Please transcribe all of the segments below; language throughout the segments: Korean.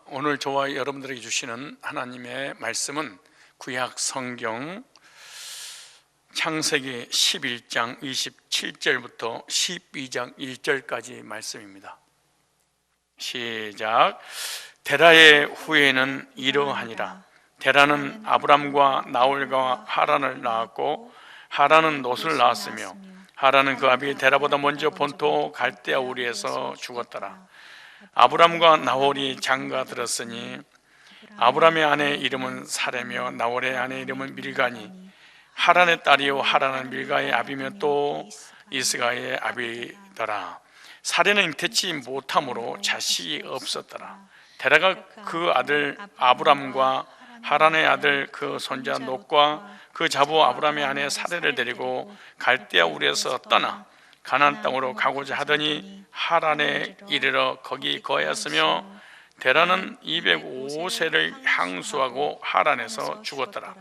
오늘 저와 여러분들에게 주시는 하나님의 말씀은 구약 성경 창세기 11장 27절부터 12장 1절까지 말씀입니다. 시작. 데라의 후예는 이러하니라. 데라는 아브람과 나홀과 하란을 낳았고 하란은 롯을 낳았으며 하란은 그 아비 데라보다 먼저 본토 갈대아 우리에서 죽었더라. 아브람과 나홀이 장가 들었으니 아브람의 아내 이름은 사레며 나홀의 아내 이름은 밀가니 하란의 딸이요 하란은 밀가의 아비며 또 이스가의 아비더라. 사레는 잉태치 못함으로 자식이 없었더라. 데라가 그 아들 아브람과 하란의 아들 그 손자 롯과 그 자부 아브람의 아내 사레를 데리고 갈대아 우리에서 떠나 가나안 땅으로 가고자 하더니 하란에 이르러 거기 거하였으며 데라는 205세를 향수하고 하란에서 죽었더라.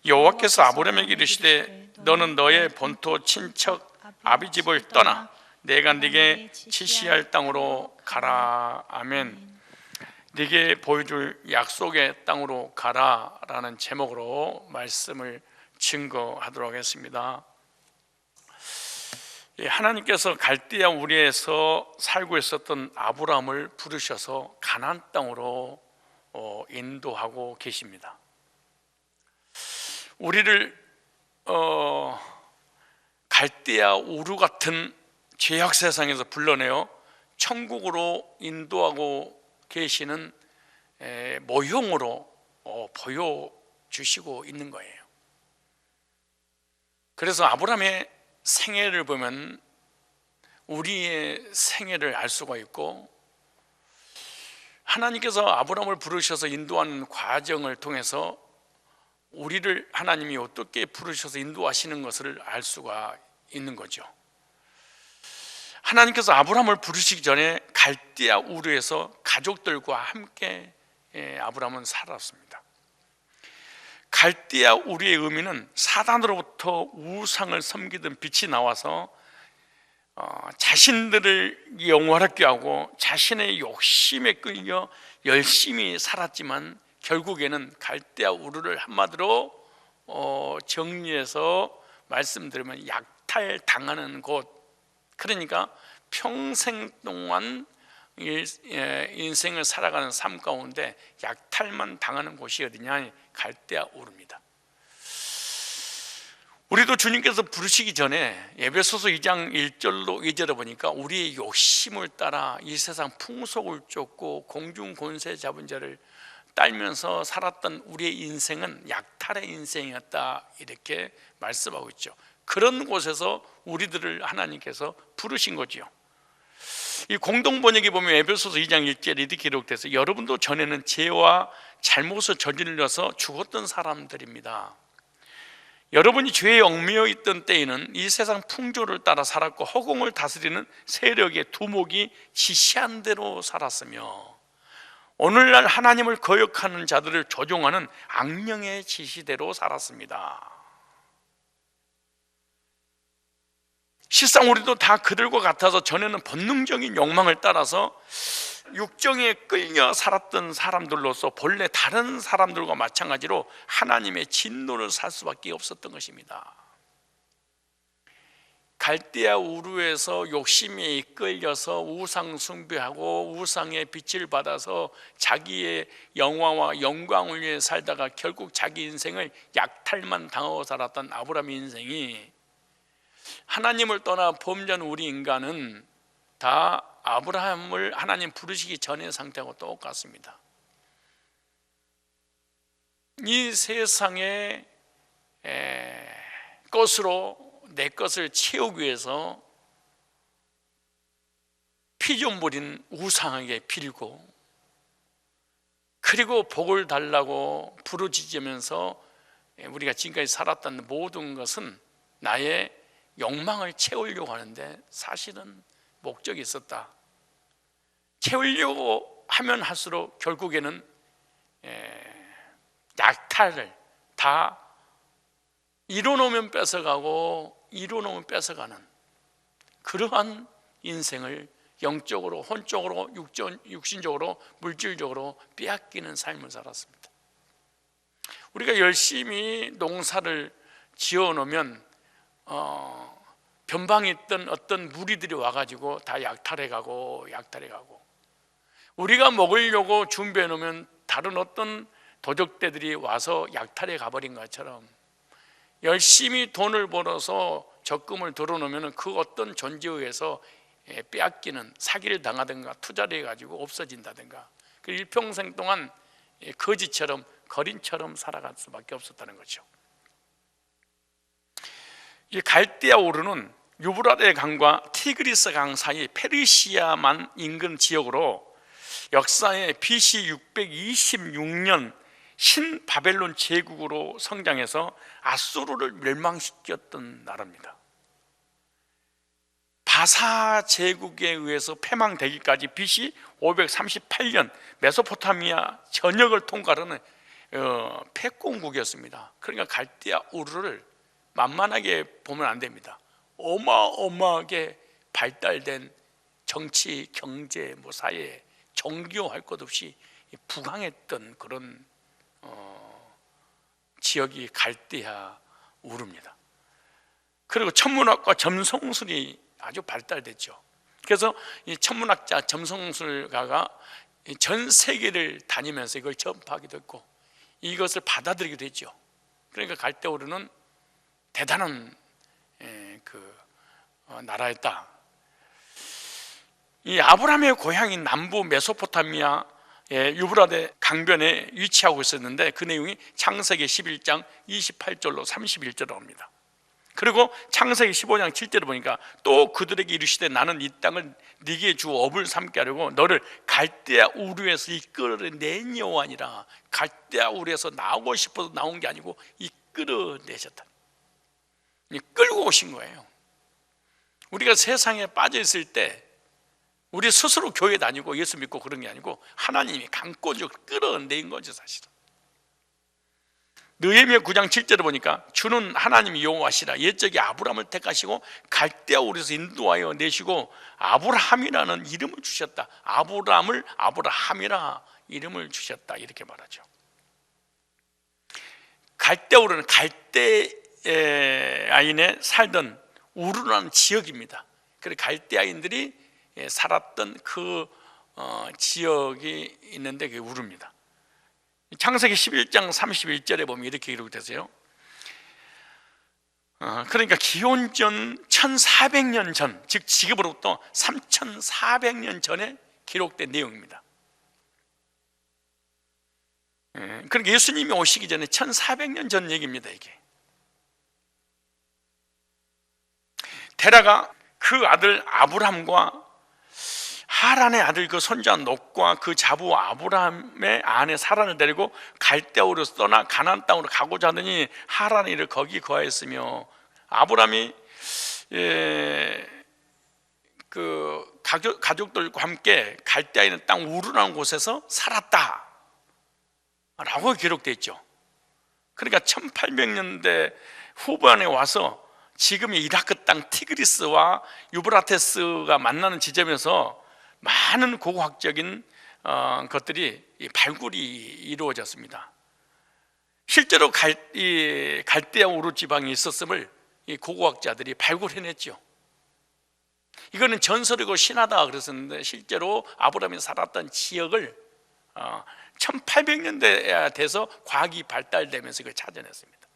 여호와께서 아브람에게 이르시되 너는 너의 본토 친척 아비 집을 떠나 내가 네게 지시할 땅으로 가라. 아멘. 네게 보여줄 약속의 땅으로 가라라는 제목으로 말씀을 증거하도록 하겠습니다. 하나님께서 갈대아 우리에서 살고 있었던 아브람을 부르셔서 가나안 땅으로 인도하고 계십니다. 우리를 갈대아 우르 같은 죄악 세상에서 불러내어 천국으로 인도하고 계시는 모형으로 보여주시고 있는 거예요. 그래서 아브람의 생애를 보면 우리의 생애를 알 수가 있고, 하나님께서 아브람을 부르셔서 인도하는 과정을 통해서 우리를 하나님이 어떻게 부르셔서 인도하시는 것을 알 수가 있는 거죠. 하나님께서 아브람을 부르시기 전에 갈대아 우르에서 가족들과 함께 아브람은 살았습니다. 갈대아 우르의 의미는 사단으로부터 우상을 섬기던 빛이 나와서 자신들을 영화롭게 하고 자신의 욕심에 끌려 열심히 살았지만 결국에는 갈대아 우르를 한마디로 정리해서 말씀드리면 약탈당하는 곳, 그러니까 평생 동안 인생을 살아가는 삶 가운데 약탈만 당하는 곳이 어디냐? 갈대아 우르입니다. 우리도 주님께서 부르시기 전에 에베소서 2장 1절로 2절에 보니까 우리의 욕심을 따라 이 세상 풍속을 쫓고 공중 권세 잡은 자를 딸면서 살았던 우리의 인생은 약탈의 인생이었다, 이렇게 말씀하고 있죠. 그런 곳에서 우리들을 하나님께서 부르신 거지요. 이 공동번역에 보면 에베소서 2장 1절에 이렇게 기록돼서 여러분도 전에는 죄와 잘못을 저질러서 죽었던 사람들입니다. 여러분이 죄에 얽매여 있던 때에는 이 세상 풍조를 따라 살았고 허공을 다스리는 세력의 두목이 지시한 대로 살았으며 오늘날 하나님을 거역하는 자들을 조종하는 악령의 지시대로 살았습니다. 실상 우리도 다 그들과 같아서 전에는 본능적인 욕망을 따라서 육정에 끌려 살았던 사람들로서 본래 다른 사람들과 마찬가지로 하나님의 진노를 살 수밖에 없었던 것입니다. 갈대아 우르에서 욕심에 이끌려서 우상 숭배하고 우상의 빛을 받아서 자기의 영화와 영광을 위해 살다가 결국 자기 인생을 약탈만 당하고 살았던 아브람의 인생이, 하나님을 떠나 범죄한 우리 인간은 다 아브라함을 하나님 부르시기 전의 상태하고 똑같습니다. 이 세상의 것으로 내 것을 채우기 위해서 피조물인 우상에게 빌고, 그리고 복을 달라고 부르짖으면서 우리가 지금까지 살았던 모든 것은 나의 욕망을 채우려고 하는데 사실은 목적이 있었다. 채우려고 하면 할수록 결국에는 약탈을 다 이뤄놓으면 뺏어가고 이뤄놓으면 뺏어가는 그러한 인생을 영적으로, 혼적으로, 육신적으로, 물질적으로 빼앗기는 삶을 살았습니다. 우리가 열심히 농사를 지어놓으면 변방에 있던 어떤 무리들이 와가지고 다 약탈해가고 우리가 먹으려고 준비해 놓으면 다른 어떤 도적대들이 와서 약탈해 가버린 것처럼 열심히 돈을 벌어서 적금을 들어놓으면 그 어떤 존재에 의해서 빼앗기는, 사기를 당하든가 투자를 해가지고 없어진다든가, 그 일평생 동안 거지처럼, 거린처럼 살아갈 수밖에 없었다는 거죠. 이 갈대아 우르는 유브라데 강과 티그리스 강 사이 페르시아만 인근 지역으로 역사에 BC 626년 신바벨론 제국으로 성장해서 아수르를 멸망시켰던 나라입니다. 바사 제국에 의해서 패망되기까지 BC 538년 메소포타미아 전역을 통과하는 패권국이었습니다. 그러니까 갈대아 우르를 만만하게 보면 안 됩니다. 어마어마하게 발달된 정치, 경제, 사회, 종교할 것 없이 부강했던 그런 지역이 갈대아 우르입니다. 그리고 천문학과 점성술이 아주 발달됐죠. 그래서 이 천문학자 점성술가가 전 세계를 다니면서 이걸 전파하기도 했고 이것을 받아들이기도 했죠. 그러니까 갈대아 우르는 대단한 나라였다. 이 아브라함의 고향인 남부 메소포타미아 유브라데 강변에 위치하고 있었는데 그 내용이 창세기 11장 28절로 31절로 옵니다. 그리고 창세기 15장 7절을 보니까 또 그들에게 이르시되 나는 이 땅을 네게 주 업을 삼게 하려고 너를 갈대아 우르에서 이끌어낸 여호와니라. 갈대아 우르에서 나오고 싶어서 나온 게 아니고 이끌어내셨다. 끌고 오신 거예요. 우리가 세상에 빠져 있을 때 우리 스스로 교회 다니고 예수 믿고 그런 게 아니고 하나님이 강권적으로 끌어내린 거죠. 사실은 느헤미야 9장 7절을 보니까 주는 하나님 여호와시라. 옛적에 아브라함을 택하시고 갈대아 우르에서 인도하여 내시고 아브라함이라는 이름을 주셨다. 아브라함을 아브라함이라 이름을 주셨다. 이렇게 말하죠. 갈대아 우르는 갈대아인에 살던 우르라는 지역입니다. 그래서 갈대아인들이 살았던 그 지역이 있는데 그게 우르입니다. 창세기 11장 31절에 보면 이렇게 기록되세요. 그러니까 기원전 1400년 전, 즉 지금으로부터 3400년 전에 기록된 내용입니다. 그러니까 예수님이 오시기 전에 1400년 전 얘기입니다. 이게 데라가 그 아들 아브람과 하란의 아들 그 손자 롯과 그 자부 아브라함의 아내 사란을 데리고 갈대아 우르에서 떠나 가나안 땅으로 가고자 하더니 하란이 이를 거기 거하였으며 아브라함이 그 가족들과 함께 갈대아 있는 땅 우르라는 곳에서 살았다 라고 기록되어 있죠. 그러니까 1800년대 후반에 와서 지금의 이라크 땅 티그리스와 유브라테스가 만나는 지점에서 많은 고고학적인 것들이 발굴이 이루어졌습니다. 실제로 갈대아 우르 지방에 있었음을 이 고고학자들이 발굴해냈죠. 이거는 전설이고 신화다 그랬었는데 실제로 아브라함이 살았던 지역을 1800년대에 돼서 과학이 발달되면서 이걸 찾아냈습니다.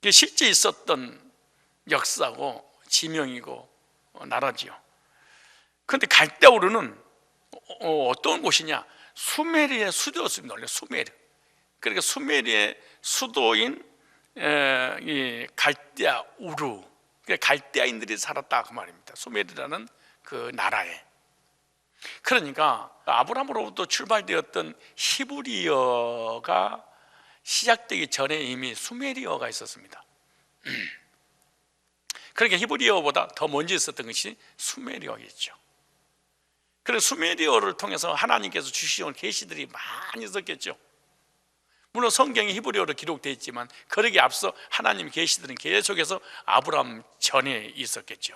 이게 실제 있었던 역사고 지명이고 나라지요. 그런데 갈대아 우르는 어떤 곳이냐? 수메르의 수도였습니다. 원래 수메르. 그러니까 수메르의 수도인 이 갈대아 우르, 그러니까 갈대아인들이 살았다 그 말입니다. 수메르라는 그 나라에. 그러니까 아브라함으로부터 출발되었던 히브리어가 시작되기 전에 이미 수메리어가 있었습니다. 그러니까 히브리어보다 더 먼저 있었던 것이 수메리어겠죠. 그래서 수메리어를 통해서 하나님께서 주시온 계시들이 많이 있었겠죠. 물론 성경이 히브리어로 기록되어 있지만 그러기에 앞서 하나님의 계시들은 계속해서 아브라함 전에 있었겠죠.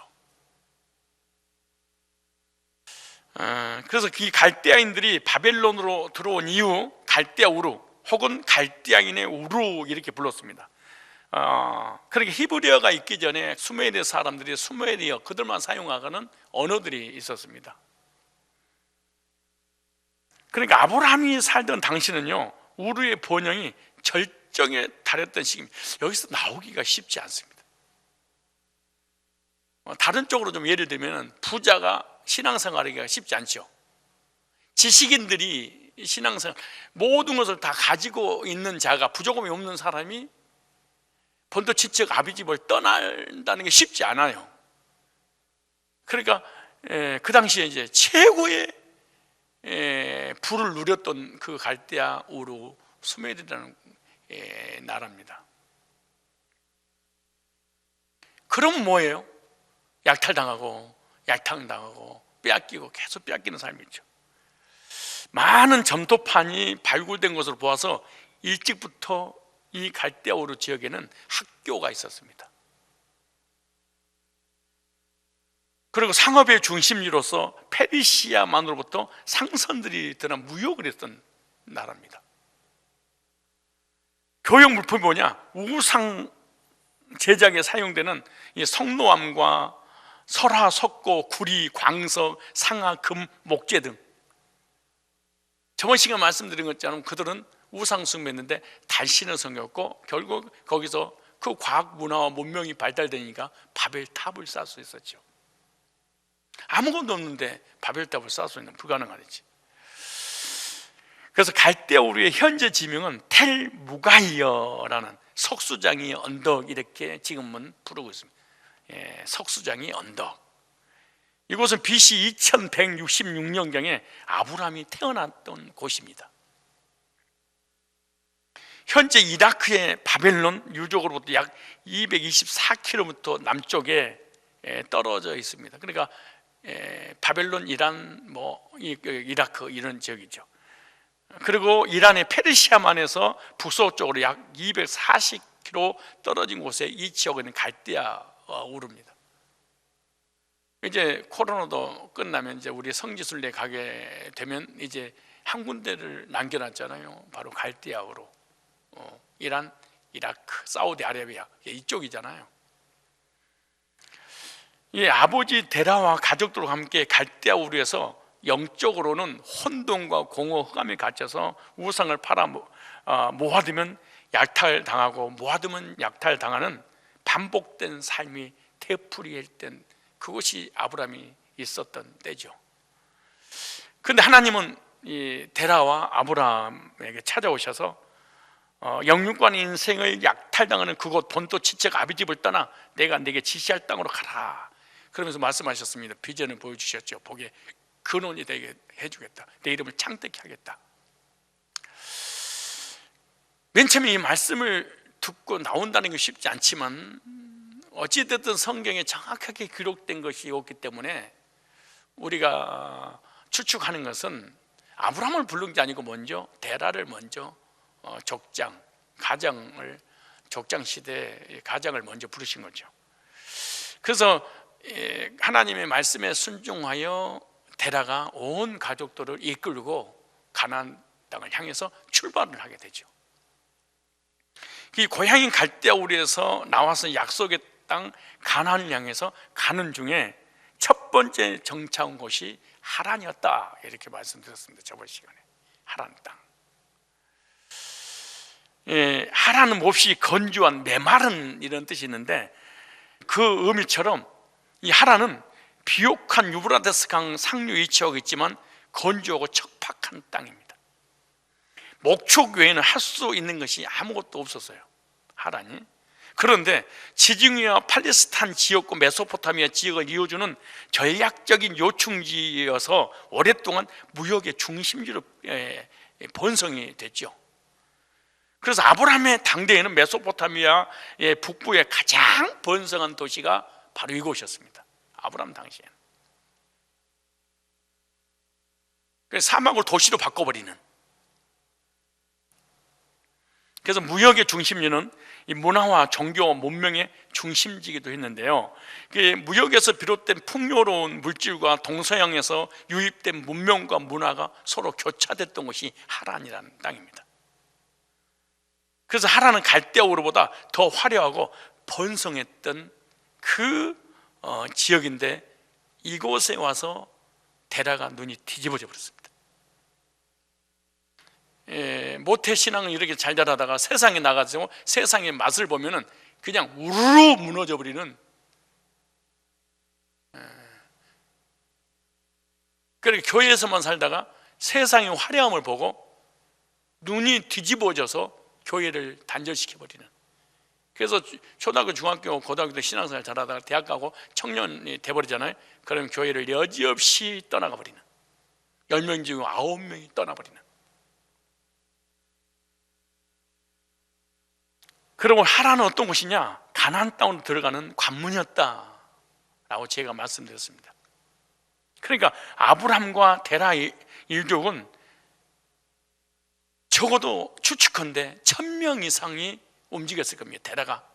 그래서 이 갈대아인들이 바벨론으로 들어온 이후 갈대아 우루 혹은 갈대아인의 우루 이렇게 불렀습니다. 그렇게 히브리어가 있기 전에 수메르 사람들이 수메르어 그들만 사용하는 언어들이 있었습니다. 그러니까 아브라함이 살던 당시는요, 우루의 번영이 절정에 달했던 시기입니다. 여기서 나오기가 쉽지 않습니다. 다른 쪽으로 좀 예를 들면 부자가 신앙생활하기가 쉽지 않죠. 지식인들이 신앙생활 모든 것을 다 가지고 있는 자가 부족함이 없는 사람이 본토지척 아비집을 떠난다는 게 쉽지 않아요. 그러니까 그 당시에 이제 최고의 부를 누렸던 그 갈대아 우루 수메르라는 나라입니다. 그럼 뭐예요? 약탈당하고 약탈당하고 빼앗기고 계속 빼앗기는 삶이죠. 많은 점토판이 발굴된 것으로 보아서 일찍부터 이 갈대아 우루 지역에는 학교가 있었습니다. 그리고 상업의 중심지로서 페르시아만으로부터 상선들이 드나 무역을 했던 나라입니다. 교역 물품이 뭐냐? 우상 제작에 사용되는 이 성노암과 설화, 석고, 구리, 광석, 상아, 금, 목재 등. 저번 시간 말씀드린 것처럼 그들은 우상 숭배했는데 달신을 섬겼고 결국 거기서 그 과학 문화와 문명이 발달되니까 바벨탑을 쌓을 수 있었죠. 아무것도 없는데 바벨탑을 쌓을 수 있는 불가능한 일이지. 그래서 갈대아 우루의 현재 지명은 텔 무가이어라는 석수장이 언덕 이렇게 지금은 부르고 있습니다. 석수장이 언덕. 이곳은 BC 2166년경에 아브라함이 태어났던 곳입니다. 현재 이라크의 바벨론 유적으로부터 약 224km 남쪽에 떨어져 있습니다. 그러니까 바벨론, 이란, 이라크 이런 지역이죠. 그리고 이란의 페르시아만에서 북서쪽으로 약 240km 떨어진 곳에 이 지역은 갈대아 우루입니다. 이제 코로나도 끝나면 이제 우리 성지순례 가게 되면 이제 한 군데를 남겨놨잖아요. 바로 갈대아 우루. 이란, 이라크, 사우디아라비아 이쪽이잖아요. 이 아버지 데라와 가족들과 함께 갈대아 우루에서 영적으로는 혼돈과 공허, 흑암에 갇혀서 우상을 팔아 모아두면 약탈당하고 모아두면 약탈당하는 반복된 삶이 되풀이했던 그것이 아브라함이 있었던 때죠. 그런데 하나님은 이 데라와 아브라함에게 찾아오셔서 영육간 인생을 약탈당하는 그곳 본토 지척 아비집을 떠나 내가 네게 지시할 땅으로 가라. 그러면서 말씀하셨습니다. 비전을 보여주셨죠. 복의 근원이 되게 해주겠다. 내 이름을 창대케 하겠다. 맨 처음에 이 말씀을 듣고 나온다는 게 쉽지 않지만 어찌됐든 성경에 정확하게 기록된 것이 없기 때문에 우리가 추측하는 것은 아브라함을 부른 게 아니고 먼저 데라를 먼저 족장 시대 가장을 먼저 부르신 거죠. 그래서 하나님의 말씀에 순종하여 데라가 온 가족들을 이끌고 가나안 땅을 향해서 출발을 하게 되죠. 이 고향인 갈대아 우루에서 나와서 약속의 땅 가나안을 향해서 가는 중에 첫 번째 정차한 곳이 하란이었다 이렇게 말씀드렸습니다. 저번 시간에 하란 땅. 하란은 몹시 건조한 메마른 이런 뜻이 있는데 그 의미처럼 이 하란은 비옥한 유브라데스 강 상류 위치하고 있지만 건조하고 척박한 땅입니다. 목축 외에는 할 수 있는 것이 아무것도 없었어요, 하란이. 그런데 지중해와 팔레스타인 지역과 메소포타미아 지역을 이어주는 전략적인 요충지여서 오랫동안 무역의 중심지로 번성이 됐죠. 그래서 아브라함의 당대에는 메소포타미아의 북부의 가장 번성한 도시가 바로 이곳이었습니다. 아브라함 당시에는. 그래서 사막을 도시로 바꿔버리는. 그래서 무역의 중심지는 이 문화와 종교 문명의 중심지기도 했는데요. 무역에서 비롯된 풍요로운 물질과 동서양에서 유입된 문명과 문화가 서로 교차됐던 곳이 하란이라는 땅입니다. 그래서 하란은 갈대아우르보다 더 화려하고 번성했던 그 지역인데, 이곳에 와서 데라가 눈이 뒤집어져 버렸습니다. 모태신앙을 이렇게 잘 자라다가 세상에 나가서 세상의 맛을 보면은 그냥 우르르 무너져 버리는, 그러니까 교회에서만 살다가 세상의 화려함을 보고 눈이 뒤집어져서 교회를 단절시켜 버리는. 그래서 초등학교, 중학교, 고등학교 때 신앙생활 잘하다가 대학 가고 청년이 돼버리잖아요. 그러면 교회를 여지없이 떠나가 버리는, 10명 중 9명이 떠나버리는. 그리고 하란은 어떤 곳이냐? 가나안 땅으로 들어가는 관문이었다라고 제가 말씀드렸습니다. 그러니까 아브람과 데라 일족은 적어도 추측컨대 1000명 이상이 움직였을 겁니다. 데라가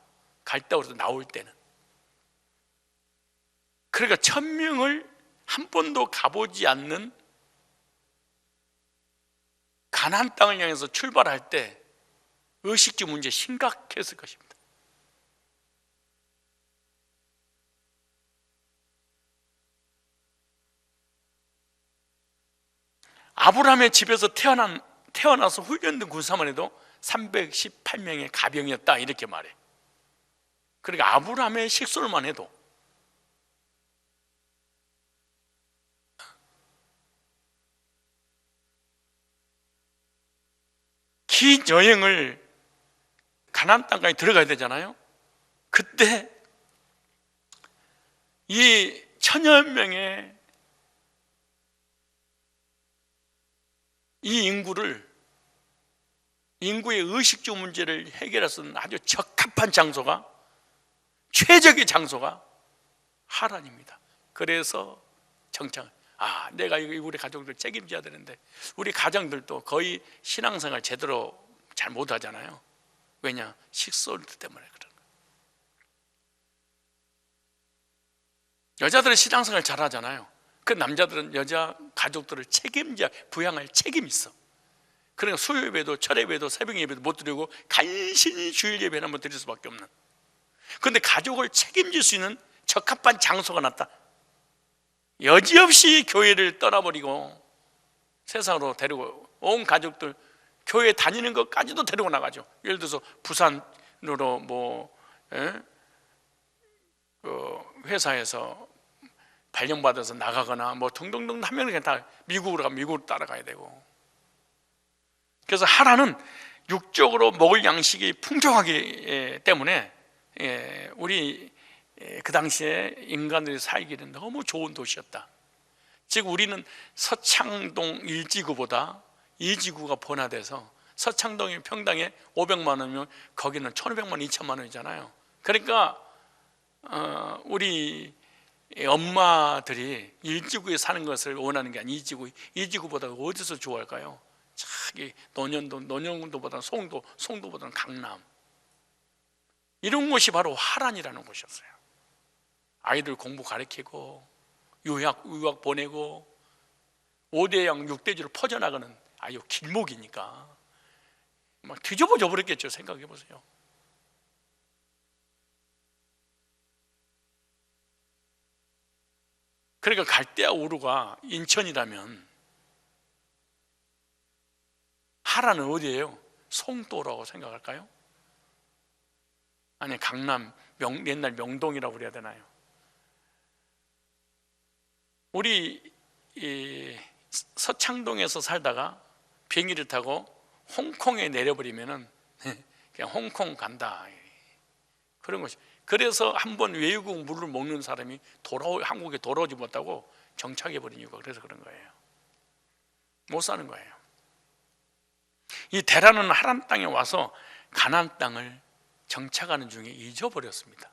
갈대아우르에서 나올 때는. 그러니까 1000명을 한 번도 가보지 않는 가나안 땅을 향해서 출발할 때 의식주 문제 심각했을 것입니다. 아브라함의 집에서 태어나서 훈련된 군사만 해도 318명의 가병이었다, 이렇게 말해. 그러니까 아브라함의 식솔만 해도 긴 여행을 가나안 땅까지 들어가야 되잖아요. 그때 이 1000여 명의 이 인구의 의식주 문제를 해결할 수 있는 아주 적합한 장소가, 최적의 장소가 하란입니다. 그래서 내가 우리 가족들 책임져야 되는데, 우리 가정들도 거의 신앙생활 제대로 잘 못하잖아요. 왜냐? 식솔들 때문에 그런 거예요. 여자들은 신앙생활 잘하잖아요. 그 남자들은 여자 가족들을 부양할 책임이 있어. 그러니까 수요예배도 철예배도 새벽예배도 못 드리고 간신히 주일예배는 한번 드릴 수밖에 없는. 그런데 가족을 책임질 수 있는 적합한 장소가 났다. 여지없이 교회를 떠나버리고 세상으로 데리고 온 가족들, 교회 다니는 것까지도 데리고 나가죠. 예를 들어서 부산으로 회사에서 발령받아서 나가거나 등등등 하면 그냥 다 미국으로 가면 미국으로 따라가야 되고. 그래서 하란은 육적으로 먹을 양식이 풍족하기 때문에 우리 그 당시에 인간들이 살기는 너무 좋은 도시였다. 즉 우리는 서창동 1지구보다 2지구가 번화돼서 서창동의 평당에 500만 원이면 거기는 1500만 원, 2000만 원이잖아요. 그러니까 우리 엄마들이 1지구에 사는 것을 원하는 게 아니라 2지구보다 어디서 좋아할까요? 자기 논현동보다는 송도보다는 강남, 이런 곳이 바로 하란이라는 곳이었어요. 아이들 공부 가르치고 유학 보내고 5대양 6대주로 퍼져나가는 아유 길목이니까 막 뒤집어져 버렸겠죠. 생각해 보세요. 그러니까 갈대아우르가 인천이라면 하란은 어디예요? 송도라고 생각할까요? 아니 강남 옛날 명동이라고 그래야 되나요? 우리 서창동에서 살다가 비행기를 타고 홍콩에 내려버리면은 그냥 홍콩 간다, 그런 것이. 그래서 한번 외국 물을 먹는 사람이 한국에 돌아오지 못하고 정착해버린 이유가 그래서 그런 거예요. 못 사는 거예요. 이 데라는 하란 땅에 와서 가나안 땅을 정착하는 중에 잊어버렸습니다.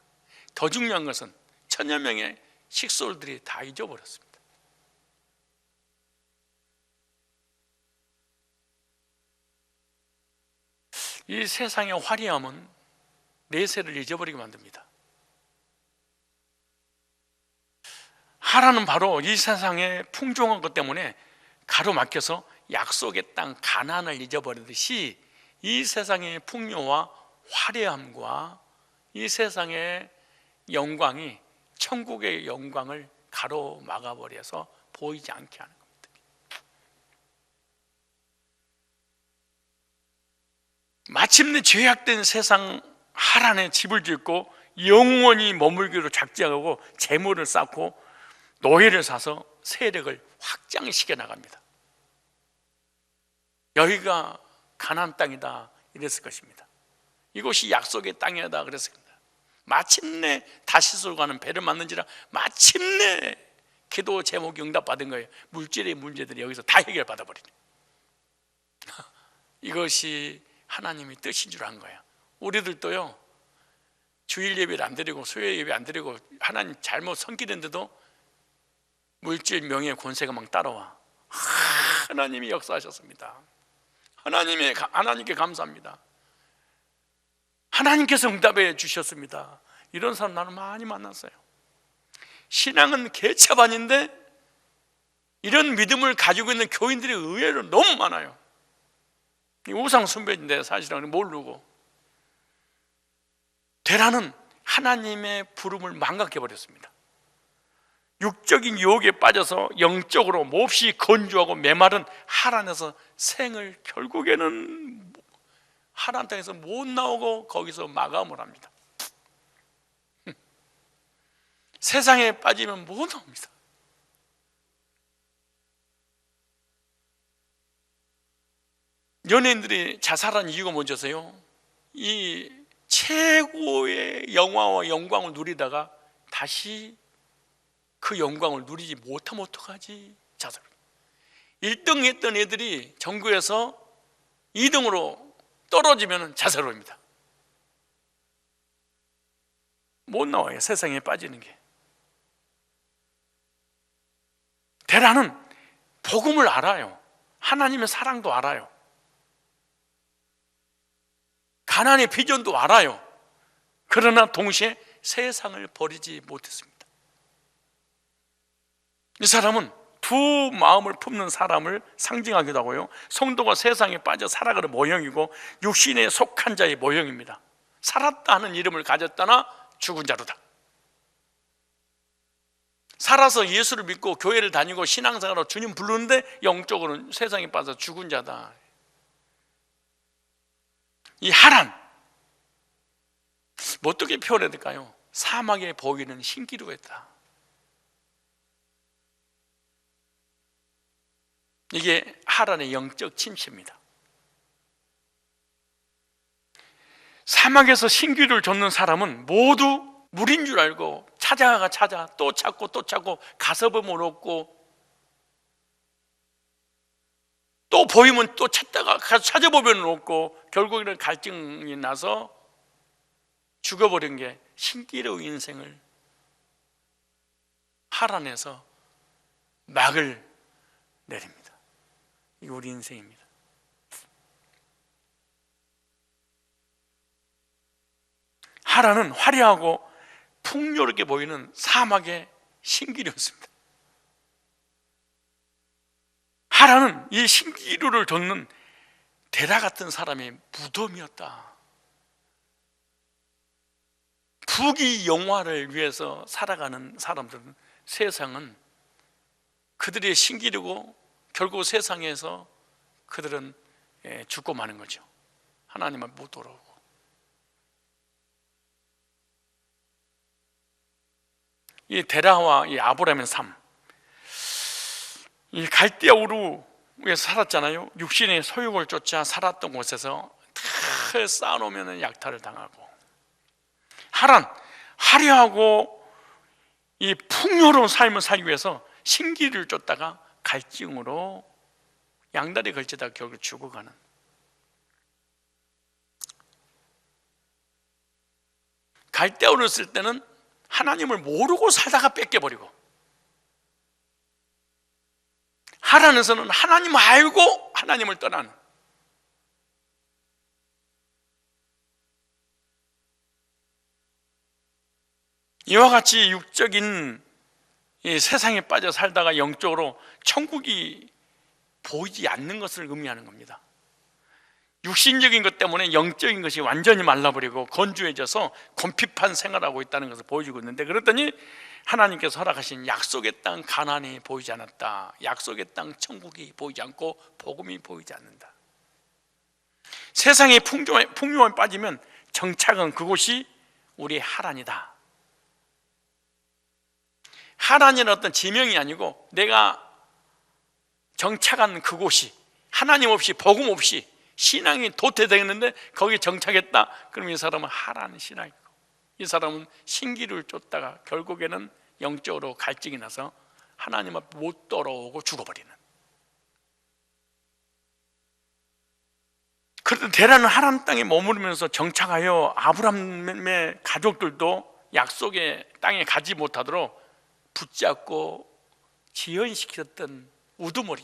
더 중요한 것은 1000여 명의 식솔들이 다 잊어버렸습니다. 이 세상의 화려함은 내세를 잊어버리게 만듭니다. 하라는 바로 이 세상의 풍성한 것 때문에 가로막혀서 약속의 땅 가나안을 잊어버리듯이 이 세상의 풍요와 화려함과 이 세상의 영광이 천국의 영광을 가로막아버려서 보이지 않게 하는 겁니다. 마침내 죄악된 세상 하란에 집을 짓고 영원히 머물기로 작정하고 재물을 쌓고 노예를 사서 세력을 확장시켜 나갑니다. 여기가 가나안 땅이다 이랬을 것입니다. 이곳이 약속의 땅이다 그랬습니다. 마침내 다시스로 가는 배를 맞는지라 마침내 기도 제목이 응답받은 거예요. 물질의 문제들이 여기서 다 해결받아 버리네. 이것이 하나님의 뜻인 줄 안 거야. 우리들도요, 주일 예배를 안 드리고 수요 예배 안 드리고 하나님 잘못 섬기는데도 물질, 명예, 권세가 막 따라와. 하나님이 역사하셨습니다. 하나님께 감사합니다. 하나님께서 응답해 주셨습니다. 이런 사람 나는 많이 만났어요. 신앙은 개차반인데 이런 믿음을 가지고 있는 교인들이 의외로 너무 많아요. 우상 숭배인데 사실은 모르고 대라는 하나님의 부름을 망각해버렸습니다. 육적인 유혹에 빠져서 영적으로 몹시 건조하고 메마른 하란에서 생을 결국에는 하란 땅에서 못 나오고 거기서 마감을 합니다. 세상에 빠지면 못 나옵니다. 연예인들이 자살한 이유가 뭔지세요? 이 최고의 영화와 영광을 누리다가 다시 그 영광을 누리지 못하면 어떡하지? 자살. 1등 했던 애들이 전국에서 2등으로 떨어지면 자살을 합니다. 못 나와요. 세상에 빠지는 게. 데라는 복음을 알아요. 하나님의 사랑도 알아요. 가나안의 비전도 알아요. 그러나 동시에 세상을 버리지 못했습니다. 이 사람은 두 마음을 품는 사람을 상징하기도 하고요, 성도가 세상에 빠져 살아가는 모형이고 육신에 속한 자의 모형입니다. 살았다 하는 이름을 가졌다나 죽은 자로다. 살아서 예수를 믿고 교회를 다니고 신앙생활로 주님 부르는데 영적으로는 세상에 빠져 죽은 자다. 이 하란, 뭐 어떻게 표현해야 될까요? 사막에 보이는 신기루였다. 이게 하란의 영적 침체입니다. 사막에서 신기루를 줬는 사람은 모두 물인 줄 알고 찾아 또 찾고 또 찾고 가서 보면 없고 또 보이면 또 찾다가 가서 찾아보면 없고 결국에는 갈증이 나서 죽어버린 게 신기루 인생을 하란에서 막을 내립니다. 이게 우리 인생입니다. 하란은 화려하고 풍요롭게 보이는 사막의 신기루였습니다. 하란은 이 신기루를 돋는 데라 같은 사람의 무덤이었다. 부귀 영화를 위해서 살아가는 사람들은, 세상은 그들의 신기루고 결국 세상에서 그들은 죽고 마는 거죠. 하나님은 못 돌아오고. 이 데라와 이 아브라함의 삶, 이 갈대아 우르에 살았잖아요. 육신의 소욕을 쫓아 살았던 곳에서 다 쌓아놓으면 약탈을 당하고, 하란, 화려하고 이 풍요로운 삶을 살기 위해서 신기를 쫓다가 갈증으로 양다리 걸치다가 결국 죽어가는, 갈대아 우르를 쓸 때는 하나님을 모르고 살다가 뺏겨버리고, 하란에서는 하나님 알고 하나님을 떠나는, 이와 같이 육적인 이 세상에 빠져 살다가 영적으로 천국이 보이지 않는 것을 의미하는 겁니다. 육신적인 것 때문에 영적인 것이 완전히 말라버리고 건조해져서 곤핍한 생활하고 있다는 것을 보여주고 있는데, 그랬더니 하나님께서 허락하신 약속의 땅 가나안이 보이지 않았다. 약속의 땅 천국이 보이지 않고 복음이 보이지 않는다. 세상의 풍요에 빠지면 정착은 그곳이 우리의 하란이다. 하란이는 어떤 지명이 아니고 내가 정착한 그곳이, 하나님 없이 복음 없이 신앙이 도태되었는데 거기에 정착했다. 그럼 이 사람은 하란 신앙이고, 이 사람은 신기를 쫓다가 결국에는 영적으로 갈증이 나서 하나님 앞에 못 돌아오고 죽어버리는. 그런데 데라는 하란 땅에 머무르면서 정착하여 아브라함의 가족들도 약속의 땅에 가지 못하도록 붙잡고 지연시켰던 우두머리,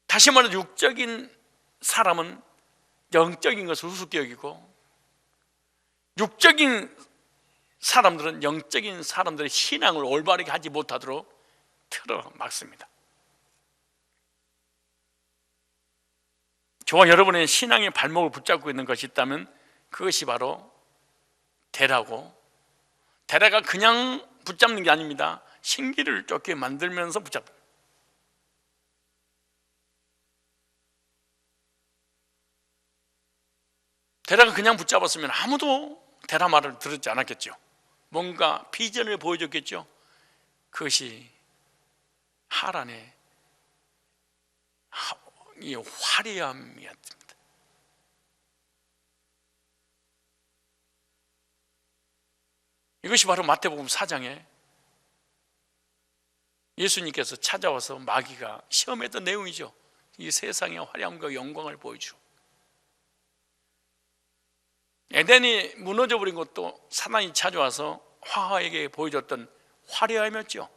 다시 말해 육적인 사람은 영적인 것을 우습게 여기고, 육적인 사람들은 영적인 사람들의 신앙을 올바르게 하지 못하도록 틀어막습니다. 저와 여러분의 신앙의 발목을 붙잡고 있는 것이 있다면 그것이 바로 데라고, 데라가 그냥 붙잡는 게 아닙니다. 신기를 쫓게 만들면서 붙잡는. 데라가 그냥 붙잡았으면 아무도 데라 말을 들었지 않았겠죠. 뭔가 비전을 보여줬겠죠. 그것이 하란의 이 화려함이었습니다. 이것이 바로 마태복음 4장에 예수님께서 찾아와서 마귀가 시험했던 내용이죠. 이 세상의 화려함과 영광을 보여주고, 에덴이 무너져버린 것도 사단이 찾아와서 화하에게 보여줬던 화려함이었죠.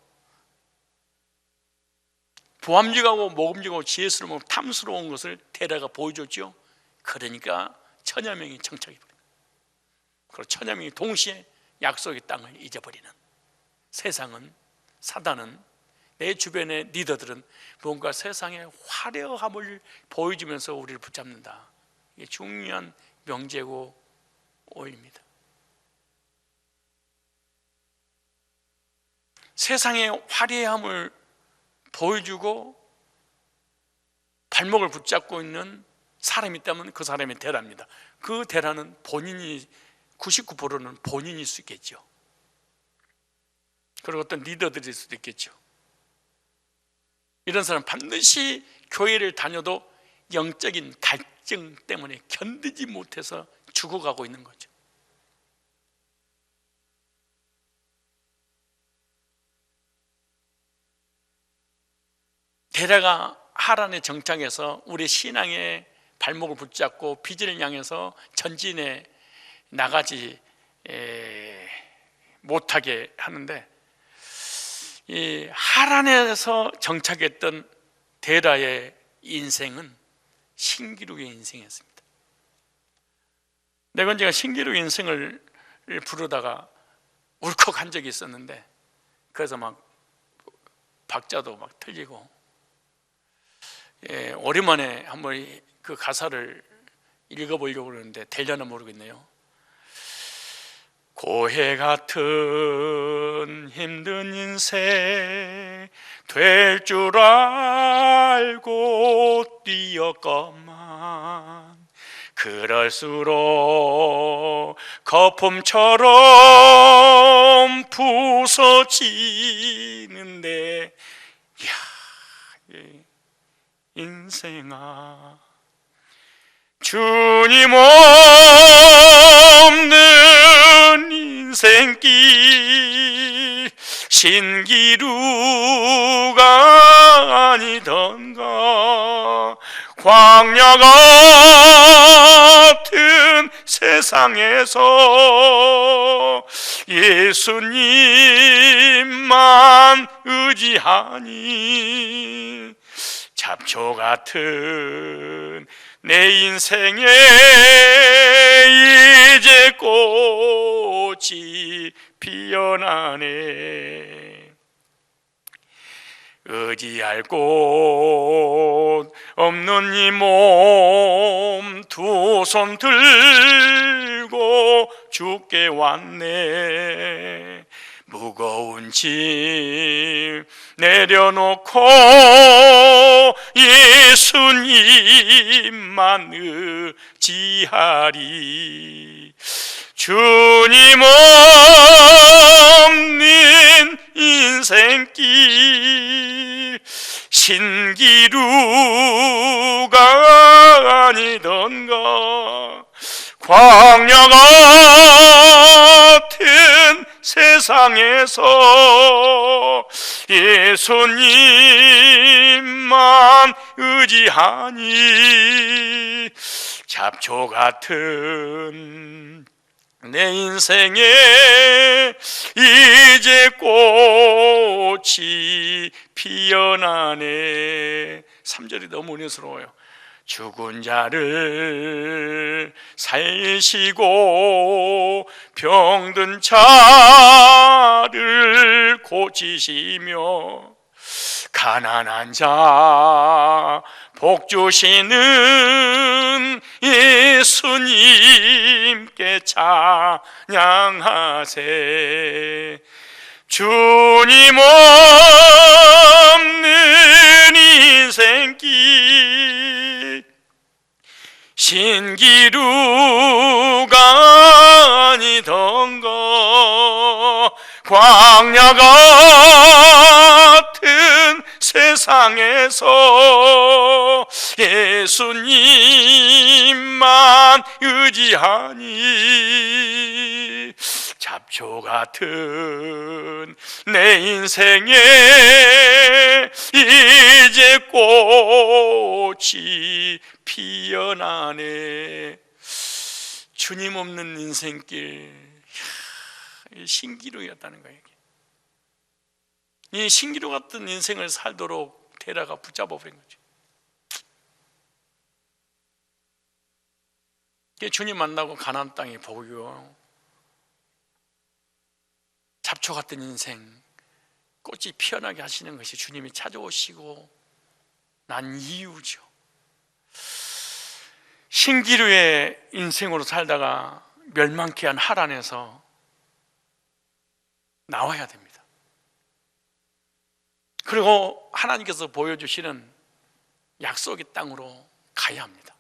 보암직하고 모금직하고 지혜스러운 탐스러운 것을 데라가 보여줬죠. 그러니까 천여 명이 정착해버립니다. 그리고 천여 명이 동시에 약속의 땅을 잊어버리는. 세상은, 사단은, 내 주변의 리더들은 뭔가 세상의 화려함을 보여주면서 우리를 붙잡는다. 이게 중요한 명제고 오입니다. 세상의 화려함을 보여주고 발목을 붙잡고 있는 사람이 있다면 그 사람이 데라입니다. 그 데라는 본인이 99%는 본인일 수 있겠죠. 그리고 어떤 리더들일 수도 있겠죠. 이런 사람 반드시 교회를 다녀도 영적인 갈증 때문에 견디지 못해서 죽어가고 있는 거죠. 데라가 하란에 정착해서 우리 신앙의 발목을 붙잡고 비전을 향해서 전진해 나가지 못하게 하는데, 이 하란에서 정착했던 데라의 인생은 신기루의 인생이었습니다. 내가 언젠가 신기루의 인생을 부르다가 울컥한 적이 있었는데, 그래서 막 박자도 막 틀리고, 오랜만에 한번 그 가사를 읽어보려고 그러는데 되려나 모르겠네요. 고해 같은 힘든 인생 될 줄 알고 뛰었건만, 그럴수록 거품처럼 부서지는데, 이야, 인생아, 주님 없는 인생길 신기루가 아니던가. 광야 같은 세상에서 예수님만 의지하니 잡초 같은 내 인생에 이제 꽃이 피어나네. 의지할 곳 없는 이 몸 두 손 들고 주께 왔네. 무거운 짐 내려놓고 예수님만 의지하리. 주님 없는 인생길 신기루가 아니던가. 광야 같은 세상에서 예수님만 의지하니 잡초 같은 내 인생에 이제 꽃이 피어나네. 3절이 너무 은혜스러워요. 죽은 자를 살리시고 병든 자를 고치시며 가난한 자 복 주시는 예수님께 찬양하세. 주님 없는 인생길 신기루가 아니던가. 광야 같은 세상에서 예수님만 의지하니 잡초 같은 내 인생에 이제 꽃이 피어나네. 주님 없는 인생길, 신기루였다는 거예요. 이 신기루 같은 인생을 살도록 데라가 붙잡아 버린 거죠. 주님 만나고 가나안 땅에 복이요, 잡초 같은 인생, 꽃이 피어나게 하시는 것이 주님이 찾아오시고 난 이유죠. 신기루의 인생으로 살다가 멸망케 한 하란에서 나와야 됩니다. 그리고 하나님께서 보여주시는 약속의 땅으로 가야 합니다.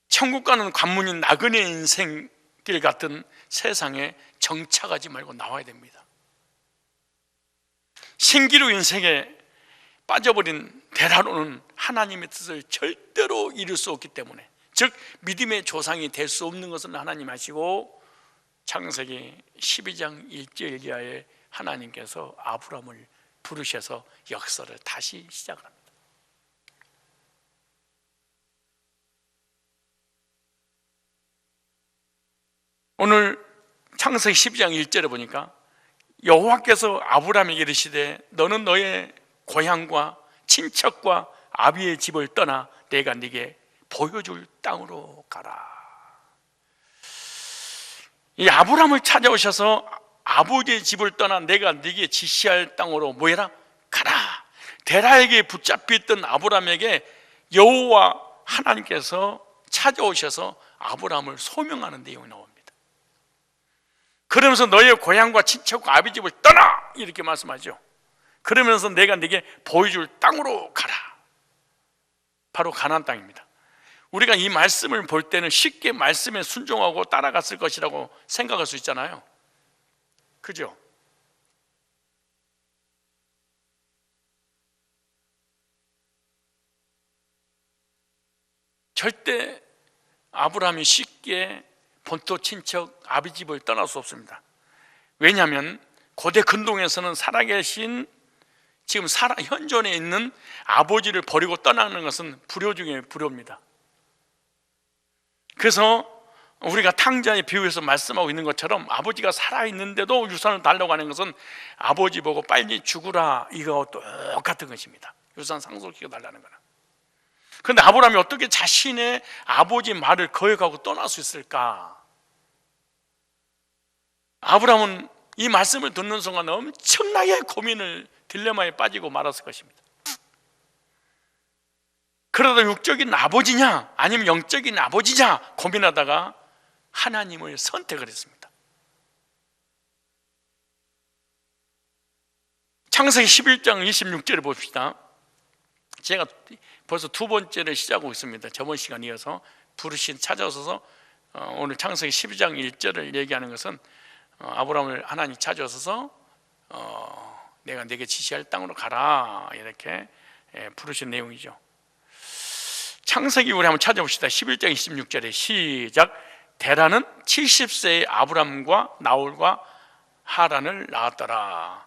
천국 가는 관문인 나그네 인생길 같은 세상에 정착하지 말고 나와야 됩니다. 신기루 인생에 빠져버린 데라로는 하나님의 뜻을 절대로 이룰 수 없기 때문에, 즉 믿음의 조상이 될 수 없는 것은 하나님 아시고 창세기 12장 1절 이하에 하나님께서 아브라함을 부르셔서 역사를 다시 시작합니다. 오늘 창세기 12장 1절에 보니까 여호와께서 아브라함에게 이르시되 너는 너의 고향과 친척과 아비의 집을 떠나 내가 네게 보여줄 땅으로 가라. 이 아브라함을 찾아오셔서 아버지의 집을 떠나 내가 네게 지시할 땅으로 뭐해라? 가라. 데라에게 붙잡혀 있던 아브라함에게 여호와 하나님께서 찾아오셔서 아브라함을 소명하는 내용이 나옵니다. 그러면서 너의 고향과 친척과 아비 집을 떠나 이렇게 말씀하죠. 그러면서 내가 네게 보여줄 땅으로 가라. 바로 가나안 땅입니다. 우리가 이 말씀을 볼 때는 쉽게 말씀에 순종하고 따라갔을 것이라고 생각할 수 있잖아요. 그죠? 절대 아브라함이 쉽게 본토 친척 아비 집을 떠날 수 없습니다. 왜냐하면 고대 근동에서는 살아계신 지금 현존에 있는 아버지를 버리고 떠나는 것은 불효 중에 불효입니다. 그래서 우리가 탕자의 비유에서 말씀하고 있는 것처럼 아버지가 살아있는데도 유산을 달라고 하는 것은 아버지 보고 빨리 죽으라 이거 똑같은 것입니다. 유산 상속시켜 달라는 거라. 그런데 아브라함이 어떻게 자신의 아버지 말을 거역하고 떠날 수 있을까? 아브라함은 이 말씀을 듣는 순간 엄청나게 딜레마에 빠지고 말았을 것입니다. 그러다 육적인 아버지냐 아니면 영적인 아버지냐 고민하다가 하나님을 선택을 했습니다. 창세기 11장 26절을 봅시다. 제가 벌써 두 번째를 시작하고 있습니다. 저번 시간에 이어서 부르신 찾아오셔서 오늘 창세기 12장 1절을 얘기하는 것은 아브라함을 하나님 찾아오셔서 내가 네게 지시할 땅으로 가라 이렇게 부르신 내용이죠. 창세기 우리 한번 찾아봅시다. 11장 26절에 시작. 데라는 70세의 아브람과 나홀과 하란을 낳았더라.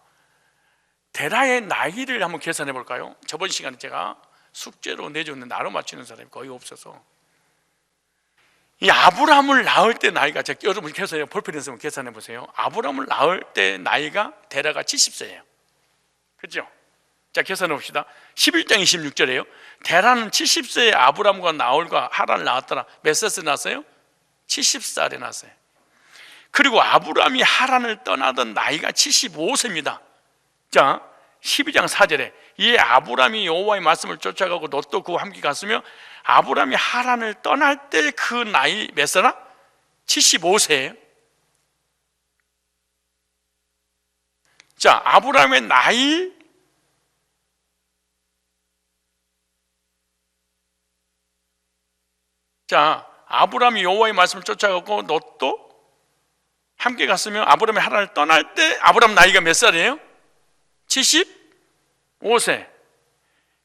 데라의 나이를 한번 계산해 볼까요? 저번 시간에 제가 숙제로 내줬는데 나로 맞추는 사람이 거의 없어서 이 아브람을 낳을 때 나이가, 여러분 계산해, 볼펜에서 계산해 보세요. 아브람을 낳을 때 나이가 데라가 70세예요. 그렇죠? 자, 계산해 봅시다. 11장 26절에요. 데라는 70세의 아브람과 나홀과 하란을 낳았더라. 몇 살에 낳았어요? 70살에 낳았어요. 그리고 아브람이 하란을 떠나던 나이가 75세입니다. 자, 12장 4절에 이에 아브람이 여호와의 말씀을 쫓아가고 롯도 그와 함께 갔으며 아브람이 하란을 떠날 때 그 나이 몇 살아? 75세예요. 자, 아브람의 나이 아브람이 여호와의 말씀을 쫓아가고 롯도 함께 갔으며 아브람이 하란을 떠날 때 아브람 나이가 몇 살이에요? 75세.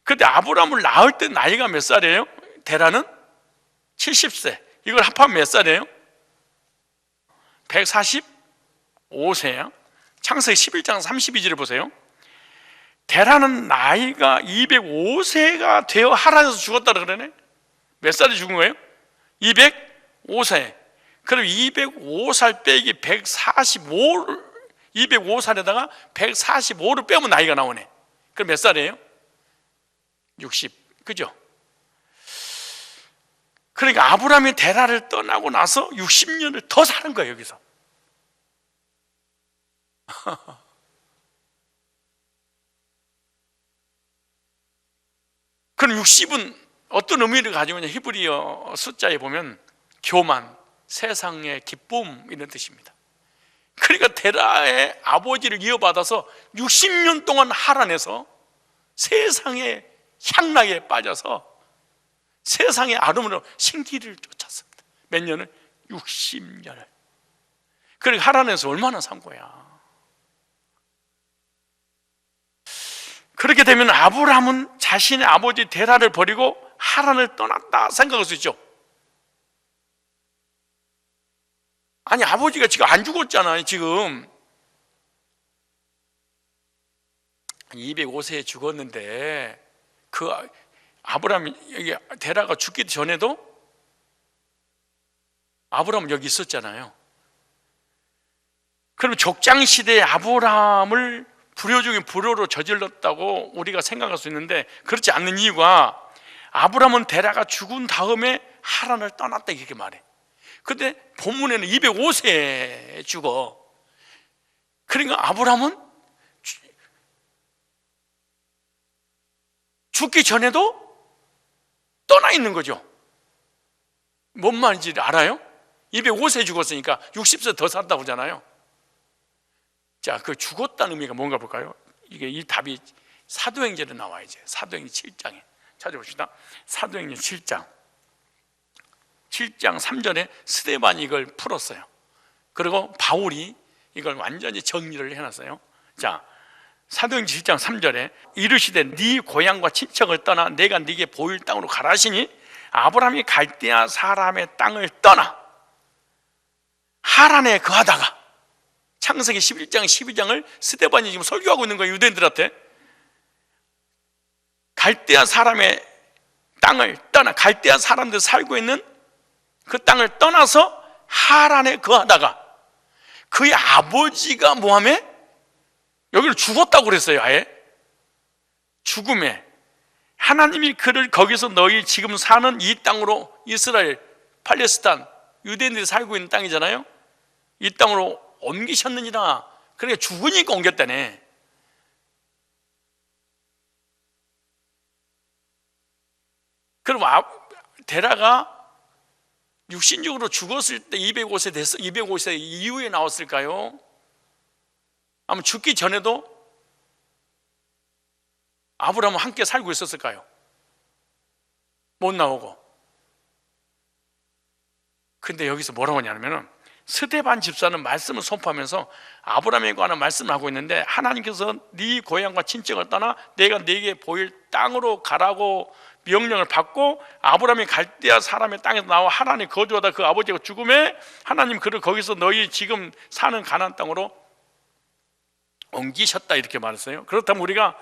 근데 아브람을 낳을 때 나이가 몇 살이에요? 데라는 70세. 이걸 합하면 몇 살이에요? 145세야. 창세기 11장 32절을 보세요. 데라는 나이가 205세가 되어 하란에서 죽었다 그러네. 몇 살에 죽은 거예요? 205세. 그럼 205살 빼기 205살에다가 145를 빼면 나이가 나오네. 그럼 몇 살이에요? 60. 그죠? 그러니까 아브람이 데라를 떠나고 나서 60년을 더 사는 거예요, 여기서. 그럼 60은 어떤 의미를 가지고 있냐? 히브리어 숫자에 보면 교만, 세상의 기쁨 이런 뜻입니다. 그러니까 데라의 아버지를 이어받아서 60년 동안 하란에서 세상의 향락에 빠져서 세상의 아름으로 생기를 쫓았습니다. 몇 년을? 60년을. 그러니까 하란에서 얼마나 산 거야. 그렇게 되면 아브람은 자신의 아버지 데라를 버리고 하란을 떠났다 생각할 수 있죠. 아니, 아버지가 지금 안 죽었잖아요. 지금 205세에 죽었는데 그 아브람이 여기 데라가 죽기 전에도 아브람은 여기 있었잖아요. 그러면 족장시대의 아브람을 불효 중에 불효로 저질렀다고 우리가 생각할 수 있는데 그렇지 않는 이유가 아브람은 데라가 죽은 다음에 하란을 떠났다 이렇게 말해. 근데 본문에는 205세에 죽어. 그러니까 아브람은 죽기 전에도 떠나 있는 거죠. 뭔 말인지 알아요? 205세에 죽었으니까 60세 더 살았다고 하잖아요. 자, 그 죽었다는 의미가 뭔가 볼까요? 이 답이 사도행전에 나와야지. 사도행전 7장에 찾아봅시다. 사도행전 7장 3절에 스데반이 이걸 풀었어요. 그리고 바울이 이걸 완전히 정리를 해놨어요. 자, 사도행전 7장 3절에 이르시되 네 고향과 친척을 떠나 내가 네게 보일 땅으로 가라 하시니 아브라함이 갈대아 사람의 땅을 떠나 하란에 거하다가 창세기 11장 12장을 스데반이 지금 설교하고 있는 거예요. 유대인들한테 갈대아 사람의 땅을 떠나 갈대아 사람들 살고 있는 그 땅을 떠나서 하란에 거하다가 그의 아버지가 뭐하며? 여기를 죽었다고 그랬어요. 아예 죽음에 하나님이 그를 거기서 너희 지금 사는 이 땅으로, 이스라엘, 팔레스타인, 유대인들이 살고 있는 땅이잖아요. 이 땅으로 옮기셨느니라. 그러니까 죽으니까 옮겼다네. 그럼 데라가 육신적으로 죽었을 때 205세 됐어? 205세 이후에 나왔을까요? 아마 죽기 전에도 아브라함은 함께 살고 있었을까요? 못 나오고. 근데 여기서 뭐라고 하냐면 스데반 집사는 말씀을 선포하면서 아브라함에 관한 말씀을 하고 있는데, 하나님께서 네 고향과 친척을 떠나 내가 네게 보일 땅으로 가라고 명령을 받고, 아브라함이 갈대아 사람의 땅에서 나와 하나님 거주하다 그 아버지가 죽음에 하나님 그를 거기서 너희 지금 사는 가나안 땅으로 옮기셨다, 이렇게 말했어요. 그렇다면 우리가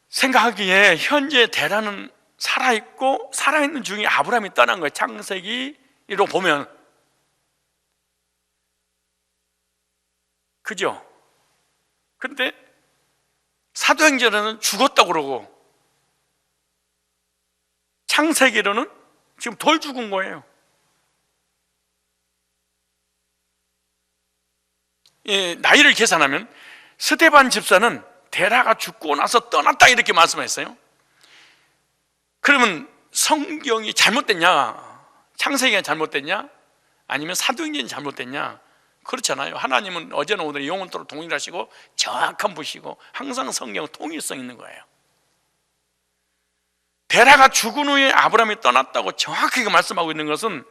생각하기에 현재 데라는 살아있고, 살아있는 중에 아브라함이 떠난 거예요. 창세기로 보면. 그죠? 근데 사도행전에는 죽었다고 그러고, 창세기로는 지금 덜 죽은 거예요. 예, 나이를 계산하면 스데반 집사는 데라가 죽고 나서 떠났다, 이렇게 말씀했어요. 그러면 성경이 잘못됐냐? 창세기가 잘못됐냐? 아니면 사도행전이 잘못됐냐? 그렇잖아요. 하나님은 어제나 오늘 영원토록 동일하시고 정확한 분이시고 항상 성경은 통일성 있는 거예요. 데라가 죽은 후에 아브라함이 떠났다고 정확하게 말씀하고 있는 것은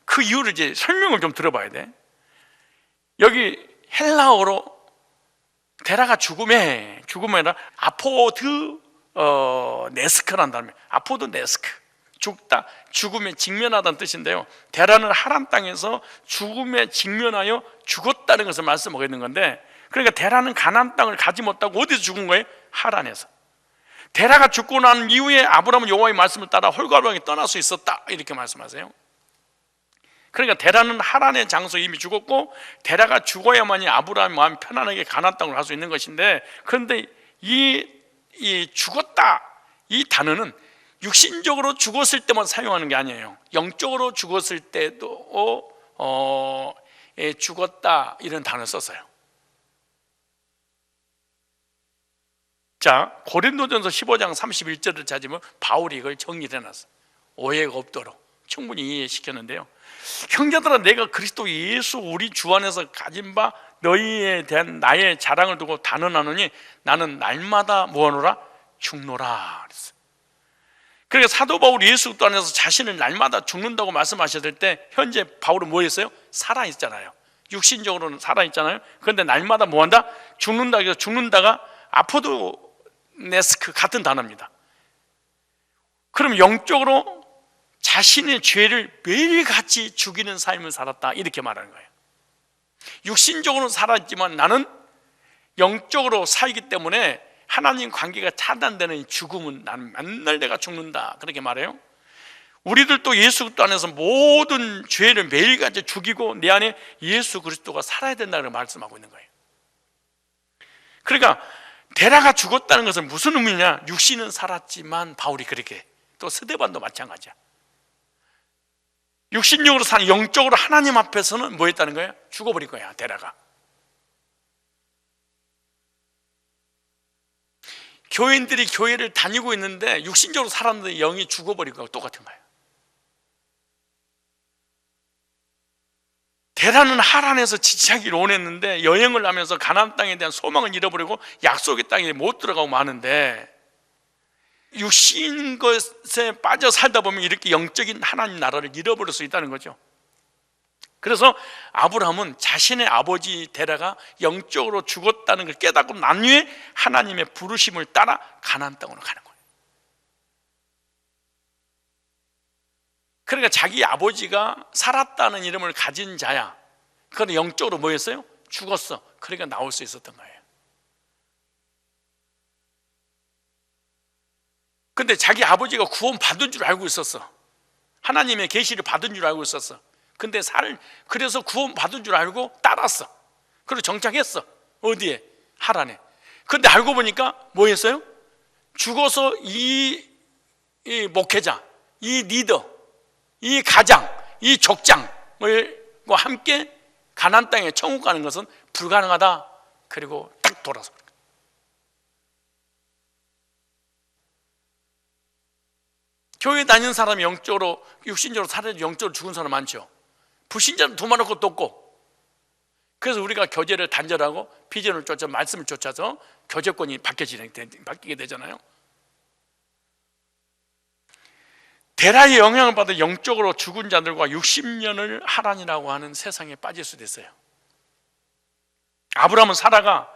그 이유를 이제 설명을 좀 들어봐야 돼. 여기 헬라어로 데라가 죽음에 아니라 아포드 네스크라는 단어예요. 아포드 네스크, 죽다, 죽음에 직면하다는 뜻인데요, 데라는 하란 땅에서 죽음에 직면하여 죽었다는 것을 말씀하고 있는 건데, 그러니까 데라는 가나안 땅을 가지 못하고 어디서 죽은 거예요? 하란에서. 데라가 죽고 난 이후에 아브라함은 여호와의 말씀을 따라 홀가분하게 떠날 수 있었다, 이렇게 말씀하세요. 그러니까 데라는 하란의 장소에 이미 죽었고, 데라가 죽어야만이 아브라함이 마음이 편안하게 가나안 땅을 갈 수 있는 것인데, 그런데 이 죽었다, 이 단어는 육신적으로 죽었을 때만 사용하는 게 아니에요. 영적으로 죽었을 때도 죽었다, 이런 단어를 썼어요. 자, 고린도전서 15장 31절을 찾으면 바울이 이걸 정리를 해놨어요. 오해가 없도록 충분히 이해시켰는데요, 형제들아, 내가 그리스도 예수 우리 주 안에서 가진 바 너희에 대한 나의 자랑을 두고 단언하노니 나는 날마다 뭐하노라? 죽노라 그랬어요. 그러니까 사도 바울 예수 그리스도 안에서 자신을 날마다 죽는다고 말씀하셨을 때, 현재 바울은 뭐 했어요? 살아있잖아요. 육신적으로는 살아있잖아요. 그런데 날마다 뭐한다? 죽는다. 그래서 죽는다가 아포도네스크 같은 단어입니다. 그럼 영적으로 자신의 죄를 매일같이 죽이는 삶을 살았다, 이렇게 말하는 거예요. 육신적으로는 살았지만 나는 영적으로 살기 때문에 하나님 관계가 차단되는 죽음은 나는 맨날 내가 죽는다, 그렇게 말해요. 우리들도 예수 그리스도 안에서 모든 죄를 매일같이 죽이고 내 안에 예수 그리스도가 살아야 된다고 말씀하고 있는 거예요. 그러니까 데라가 죽었다는 것은 무슨 의미냐? 육신은 살았지만, 바울이 그렇게, 또 스데반도 마찬가지야. 육신적으로 사는, 영적으로 하나님 앞에서는 뭐 했다는 거예요? 죽어버린 거야, 데라가. 교인들이 교회를 다니고 있는데 육신적으로 살았는데 영이 죽어버린 거하고 똑같은 거예요. 데라는 하란에서 지치하기를 원했는데 여행을 하면서 가나안 땅에 대한 소망을 잃어버리고 약속의 땅에 못 들어가고 마는데, 육신 것에 빠져 살다 보면 이렇게 영적인 하나님 나라를 잃어버릴 수 있다는 거죠. 그래서 아브라함은 자신의 아버지 데라가 영적으로 죽었다는 걸 깨닫고 난 후에 하나님의 부르심을 따라 가나안 땅으로 가는 거예요. 그러니까 자기 아버지가 살았다는 이름을 가진 자야. 그건 영적으로 뭐였어요? 죽었어. 그러니까 나올 수 있었던 거예요. 근데 자기 아버지가 구원 받은 줄 알고 있었어. 하나님의 계시를 받은 줄 알고 있었어. 근데 그래서 구원 받은 줄 알고 따랐어. 그리고 정착했어. 어디에? 하란에. 근데 알고 보니까 뭐 했어요? 죽어서 이 목회자, 이 리더, 이 가장, 이 족장과 함께 가나안 땅에 천국 가는 것은 불가능하다. 그리고 딱 돌아서 교회 다니는 사람이 영적으로, 육신적으로 살아서 영적으로 죽은 사람 많죠. 불신자는 두말할 것도 없고. 그래서 우리가 교제를 단절하고 비전을 쫓아, 말씀을 쫓아서 교제권이 바뀌게 되잖아요. 데라의 영향을 받아 영적으로 죽은 자들과 60년을 하란이라고 하는 세상에 빠질 수도 있어요. 아브라함은 사라가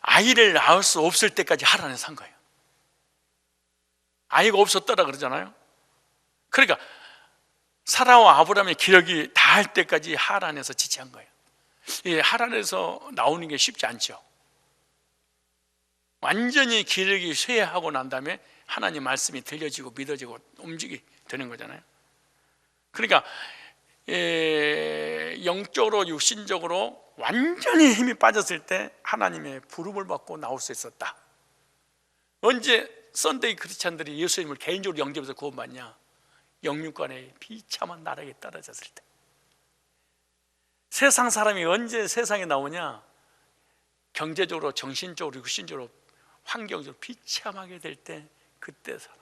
아이를 낳을 수 없을 때까지 하란에 산 거예요. 아이가 없었더라 그러잖아요. 그러니까 사라와 아브라함의 기력이 다할 때까지 하란에서 지체한 거예요. 이 하란에서 나오는 게 쉽지 않죠. 완전히 기력이 쇠하고 난 다음에 하나님 말씀이 들려지고 믿어지고 움직이게 되는 거잖아요. 그러니까 영적으로 육신적으로 완전히 힘이 빠졌을 때 하나님의 부름을 받고 나올 수 있었다. 언제 썬데이 크리스찬들이 예수님을 개인적으로 영접해서 구원받냐? 영육간의 비참한 나락에 떨어졌을 때. 세상 사람이 언제 세상에 나오냐? 경제적으로, 정신적으로, 육신적으로, 환경적으로 비참하게 될 때, 그때 살아.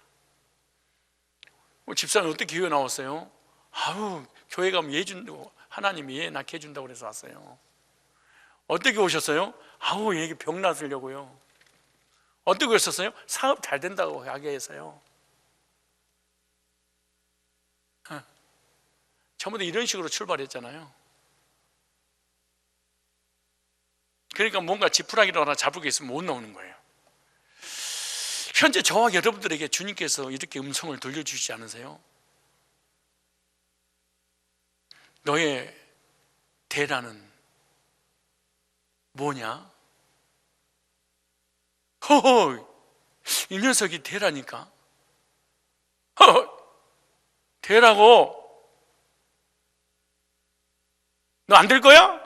집사님 어떻게 교회 나왔어요? 아우, 교회 가면 예 준다고, 하나님이 예 낳게 해준다고 그래서 왔어요. 어떻게 오셨어요? 아우, 얘기 병 낫으려고요. 어떻게 오셨어요? 사업 잘 된다고 하게 해서요. 처음부터 이런 식으로 출발했잖아요. 그러니까 뭔가 지푸라기로 하나 잡을 게 있으면 못 나오는 거예요. 현재 저와 여러분들에게 주님께서 이렇게 음성을 들려주시지 않으세요? 너의 대라는 뭐냐? 허허, 이 녀석이 대라니까. 허허, 대라고. 너 안 될 거야?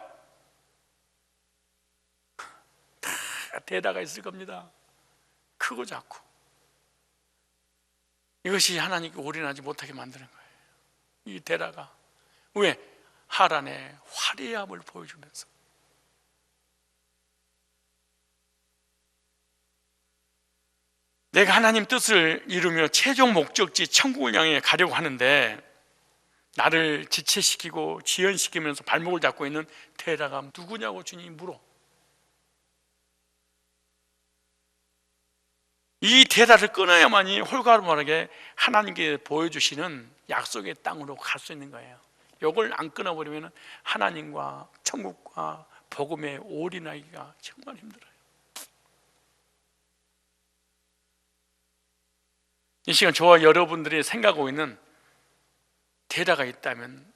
다 대라가 있을 겁니다. 크고 작고. 이것이 하나님께 올인하지 못하게 만드는 거예요. 이 대라가. 왜? 하란의 화려함을 보여주면서. 내가 하나님 뜻을 이루며 최종 목적지 천국을 향해 가려고 하는데 나를 지체시키고 지연시키면서 발목을 잡고 있는 테라가 누구냐고 주님이 물어. 이 테라를 끊어야만이 홀가분하게 하나님께 보여주시는 약속의 땅으로 갈 수 있는 거예요. 이걸 안 끊어버리면 하나님과 천국과 복음에 올인하기가 정말 힘들어요. 이 시간 저와 여러분들이 생각하고 있는 대다가 있다면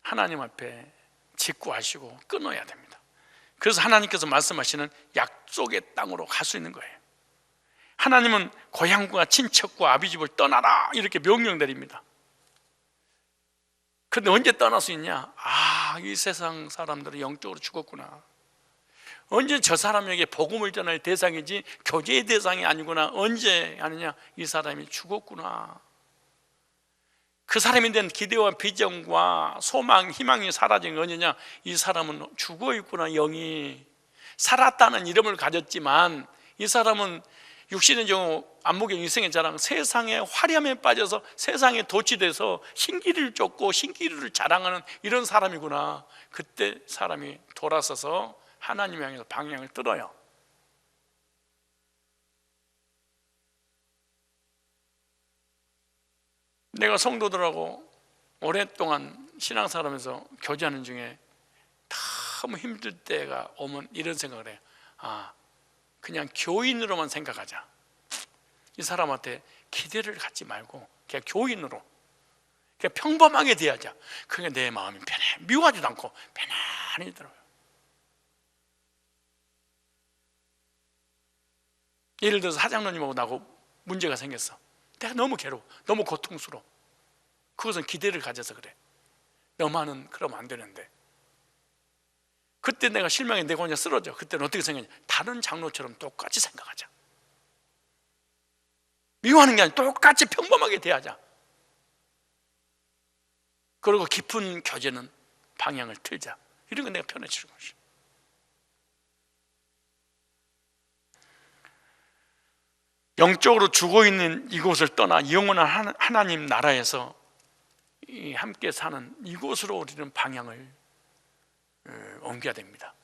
하나님 앞에 직구하시고 끊어야 됩니다. 그래서 하나님께서 말씀하시는 약속의 땅으로 갈 수 있는 거예요. 하나님은 고향과 친척과 아비집을 떠나라 이렇게 명령 내립니다. 그런데 언제 떠날 수 있냐? 이 세상 사람들은 영적으로 죽었구나. 언제 저 사람에게 복음을 전할 대상이지 교제의 대상이 아니구나. 언제 하느냐? 이 사람이 죽었구나. 그 사람에 대한 기대와 비전과 소망, 희망이 사라진 게 언제냐? 이 사람은 죽어 있구나. 영이 살았다는 이름을 가졌지만 이 사람은 육신의 경우 안목의 인생의 자랑, 세상의 화려함에 빠져서 세상에 도취돼서 신기를 쫓고 신기를 자랑하는 이런 사람이구나. 그때 사람이 돌아서서 하나님 향해서 방향을 들어요. 내가 성도들하고 오랫동안 신앙생활하면서 교제하는 중에 너무 힘들 때가 오면 이런 생각을 해요. 그냥 교인으로만 생각하자. 이 사람한테 기대를 갖지 말고 그냥 교인으로 그냥 평범하게 대하자. 그게 내 마음이 편해. 미워하지도 않고 편안히 들어요. 예를 들어서 사장님하고 나하고 문제가 생겼어. 내가 너무 괴로워, 너무 고통스러워. 그것은 기대를 가져서 그래. 너만은 그러면 안 되는데 그때 내가 실망해 내가 그냥 쓰러져. 그때는 어떻게 생각하냐? 다른 장로처럼 똑같이 생각하자. 미워하는 게 아니라 똑같이 평범하게 대하자. 그리고 깊은 교제는 방향을 틀자. 이런 건 내가 편해지는 것이죠. 영적으로 죽어있는 이곳을 떠나 영원한 하나님 나라에서 함께 사는 이곳으로 우리는 방향을 옮겨야 됩니다.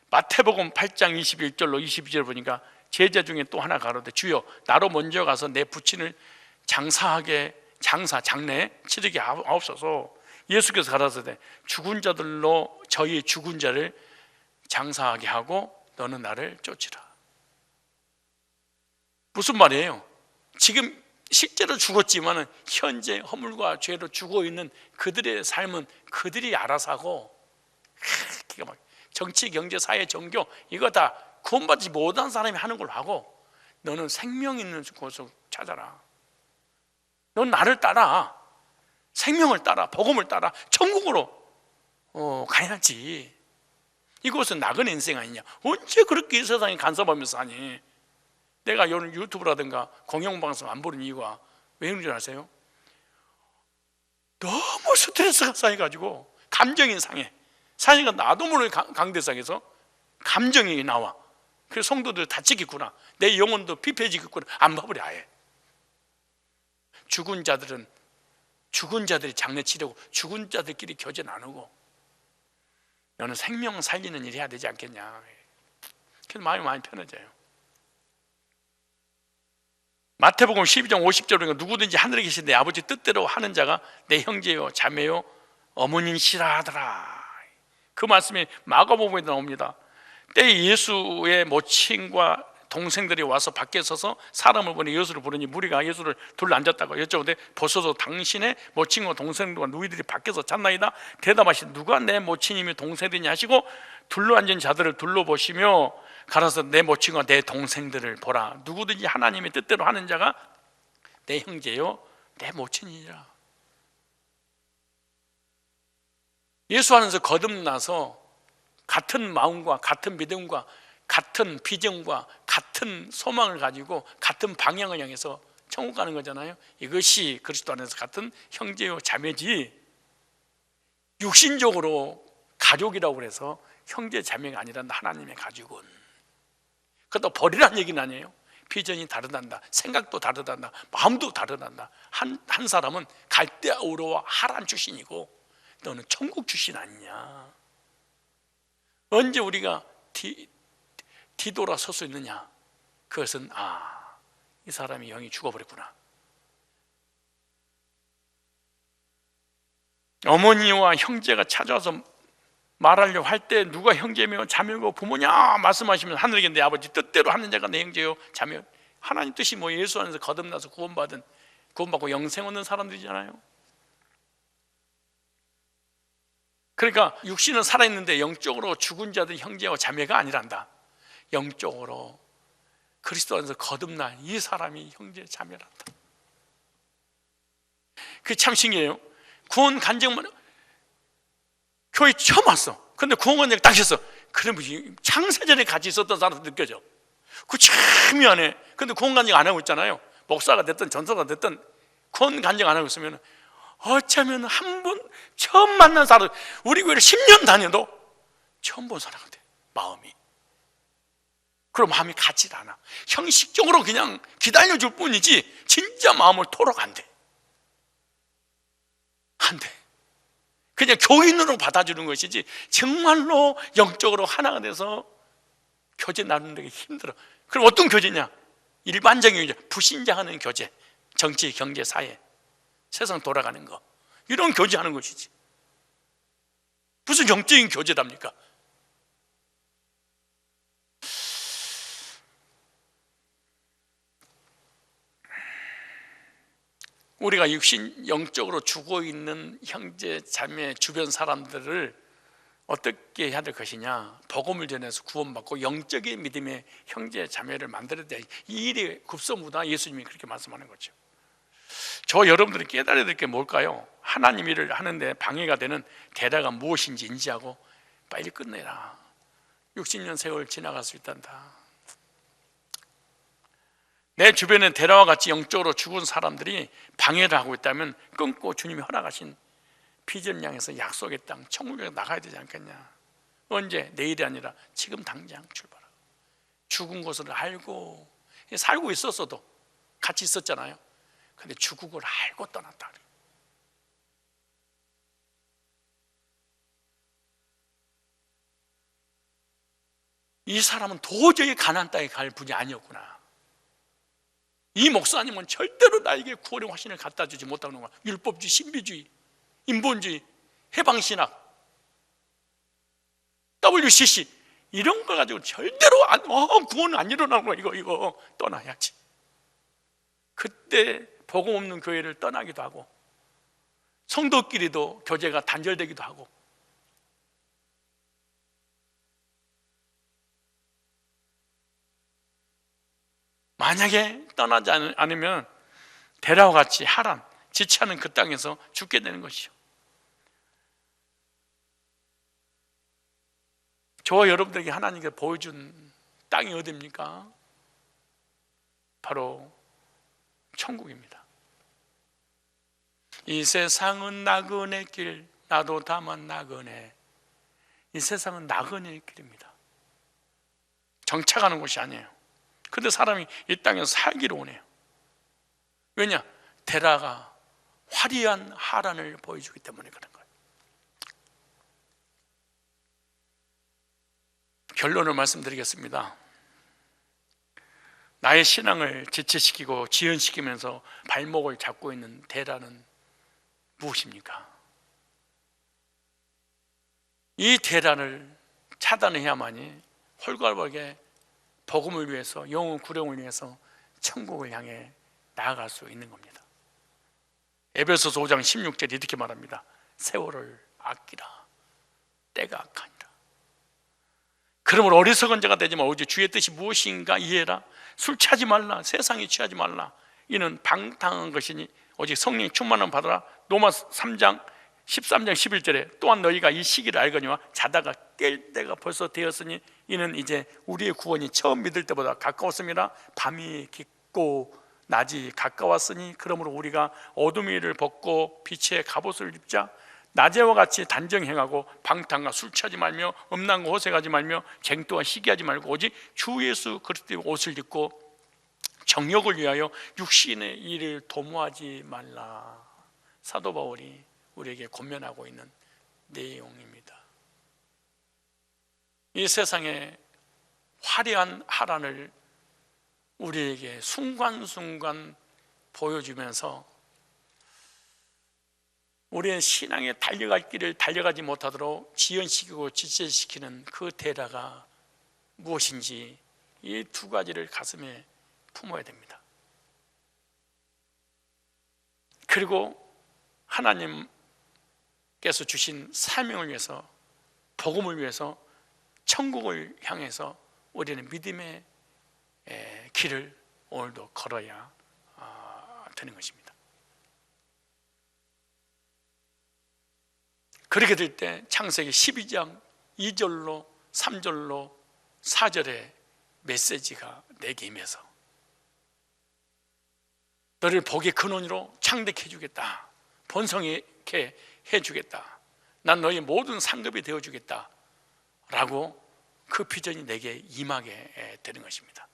마태복음 8장 21절로 22절 보니까 제자 중에 또 하나 가로되 주여 나로 먼저 가서 내 부친을 장례 치르게 하옵소서. 예수께서 가라사대 죽은 자들로 저희 죽은 자를 장사하게 하고 너는 나를 쫓으라. 무슨 말이에요? 지금 실제로 죽었지만 현재 허물과 죄로 죽어있는 그들의 삶은 그들이 알아서 하고, 정치, 경제, 사회, 종교 이거 다 구원받지 못한 사람이 하는 걸로 하고 너는 생명 있는 곳을 찾아라. 넌 나를 따라, 생명을 따라, 복음을 따라 천국으로 가야지. 이것은 나그네 인생 아니냐? 언제 그렇게 이 세상에 간섭하면서 하니? 내가 이런 유튜브라든가 공영방송 안 보는 이유가 왜 그런 줄 아세요? 너무 스트레스가 쌓여가지고 감정이 상해. 사니까 나도 모르게 강대상에서 감정이 나와. 그래서 성도들 다치겠구나, 내 영혼도 피폐해지겠구나, 안 봐버려. 아예 죽은 자들은 죽은 자들이 장례 치르고 죽은 자들끼리 교제 나누고 너는 생명 살리는 일 해야 되지 않겠냐. 그래서 마음이 많이 편해져요. 마태복음 12장 50절에 보니까 누구든지 하늘에 계신 내 아버지 뜻대로 하는 자가 내 형제요 자매요 어머니시라 하더라. 그 말씀이 마가복음에 나옵니다. 때에 예수의 모친과 동생들이 와서 밖에 서서 사람을 보니 예수를 부르니 무리가 예수를 둘러앉았다고 여쭤보되 보소서 당신의 모친과 동생들과 누이들이 밖에서 찾나이다. 대답하시되 누가 내 모친이며 동생이냐 하시고 둘러앉은 자들을 둘러보시며 가라서 내 모친과 내 동생들을 보라. 누구든지 하나님의 뜻대로 하는 자가 내 형제요 내 모친이니라. 예수 안에서 거듭나서 같은 마음과 같은 믿음과 같은 비전과 같은 소망을 가지고 같은 방향을 향해서 천국 가는 거잖아요. 이것이 그리스도 안에서 같은 형제요 자매지, 육신적으로 가족이라고 해서 형제 자매가 아니라 하나님의 가족은. 그것도 버리란 얘기는 아니에요. 비전이 다르단다, 생각도 다르단다, 마음도 다르단다. 한 사람은 갈대아우로와 하란 출신이고 너는 천국 출신 아니냐. 언제 우리가 뒤돌아 설 수 있느냐? 그것은 이 사람이 영이 죽어버렸구나. 어머니와 형제가 찾아와서 말하려고 할 때 누가 형제며 자매고 부모냐 말씀하시면 하늘에 계신 내 아버지 뜻대로 하는 자가 내 형제요 자매. 하나님 뜻이 뭐 예수 안에서 거듭나서 구원받고 영생 얻는 사람들이잖아요. 그러니까 육신은 살아있는데 영적으로 죽은 자들 형제와 자매가 아니란다. 영적으로 그리스도 안에서 거듭난 이 사람이 형제 자매란다. 그게 참 신기해요. 구원 간증만 교회 처음 왔어. 근데 구원 간증 딱 했어. 그러면 창세전에 같이 있었던 사람도 느껴져. 그 참 미안해. 근데 구원 간증 안 하고 있잖아요. 목사가 됐든 전사가 됐든 구원 간증 안 하고 있으면 어쩌면 한 번 처음 만난 사람, 우리 교회를 10년 다녀도 처음 본 사람 같아. 마음이. 그럼 마음이 같질 않아. 형식적으로 그냥 기다려줄 뿐이지 진짜 마음을 토록 안 돼. 안 돼. 그냥 교인으로 받아주는 것이지 정말로 영적으로 하나가 돼서 교제 나누는 게 힘들어. 그럼 어떤 교제냐? 일반적인 교제, 불신자하는 교제, 정치, 경제, 사회, 세상 돌아가는 거, 이런 교제하는 것이지. 무슨 영적인 교제답니까? 우리가 육신 영적으로 죽어있는 형제 자매 주변 사람들을 어떻게 해야 될 것이냐. 복음을 전해서 구원받고 영적인 믿음의 형제 자매를 만들어야 돼. 이 일이 급선무다. 예수님이 그렇게 말씀하는 거죠. 저 여러분들이 깨달아야 될 게 뭘까요? 하나님 일을 하는데 방해가 되는 대다가 무엇인지 인지하고 빨리 끝내라. 60년 세월 지나갈 수 있단다. 내 주변에 데라와 같이 영적으로 죽은 사람들이 방해를 하고 있다면 끊고 주님이 허락하신 비전을 향해서 약속의 땅 천국에 나가야 되지 않겠냐. 언제? 내일이 아니라 지금 당장 출발하고, 죽은 것을 알고, 살고 있었어도 같이 있었잖아요. 근데 죽은 걸 알고 떠났다 그래요. 이 사람은 도저히 가나안 땅에 갈 분이 아니었구나. 이 목사님은 절대로 나에게 구원의 확신을 갖다 주지 못하는 거야. 율법주의, 신비주의, 인본주의, 해방신학, WCC 이런 거 가지고 절대로 구원 안 일어나는 거야. 이거 떠나야지. 그때 복음 없는 교회를 떠나기도 하고, 성도끼리도 교제가 단절되기도 하고. 만약에 떠나지 않으면 데라와 같이 하란, 지체하는 그 땅에서 죽게 되는 것이죠. 저와 여러분들에게 하나님께서 보여준 땅이 어디입니까? 바로 천국입니다. 이 세상은 나그네 길, 나도 다만 나그네. 이 세상은 나그네의 길입니다. 정착하는 곳이 아니에요. 근데 사람이 이 땅에서 살기로 오네요. 왜냐? 데라가 화려한 하란을 보여주기 때문에 그런 거예요. 결론을 말씀드리겠습니다. 나의 신앙을 지체시키고 지연시키면서 발목을 잡고 있는 데라는 무엇입니까? 이 데라를 차단해야만이 홀가분하게 복음을 위해서, 영혼 구령을 위해서 천국을 향해 나아갈 수 있는 겁니다. 에베소서 5장 16절에 이렇게 말합니다. 세월을 아끼라. 때가 악하니라. 그러므로 어리석은 자가 되지 말고 오직 주의 뜻이 무엇인가 이해라. 술 취하지 말라. 세상에 취하지 말라. 이는 방탕한 것이니 오직 성령 충만함 받으라. 로마 3장 13장 11절에 또한 너희가 이 시기를 알거니와 자다가 깰 때가 벌써 되었으니 이는 이제 우리의 구원이 처음 믿을 때보다 가까웠음이라. 밤이 깊고 낮이 가까웠으니 그러므로 우리가 어둠의 일을 벗고 빛의 갑옷을 입자. 낮에와 같이 단정 행하고 방탕과 술 취하지 말며 음란과 호색하지 말며 쟁도와 시기하지 말고 오직 주 예수 그리스도의 옷을 입고 정욕을 위하여 육신의 일을 도모하지 말라. 사도 바울이 우리에게 권면하고 있는 내용입니다. 이 세상의 화려한 하란을 우리에게 순간순간 보여주면서 우리의 신앙에 달려갈 길을 달려가지 못하도록 지연시키고 지체시키는 그 데라가 무엇인지 이 두 가지를 가슴에 품어야 됩니다. 그리고 하나님께서 주신 사명을 위해서, 복음을 위해서, 천국을 향해서 우리는 믿음의 길을 오늘도 걸어야 되는 것입니다. 그렇게 될 때 창세기 12장 2절로 3절로 4절의 메시지가 내게 임해서 너를 복의 근원으로 창대케 해주겠다. 번성케 해주겠다. 난 너의 모든 상급이 되어주겠다 라고 그 비전이 내게 임하게 되는 것입니다.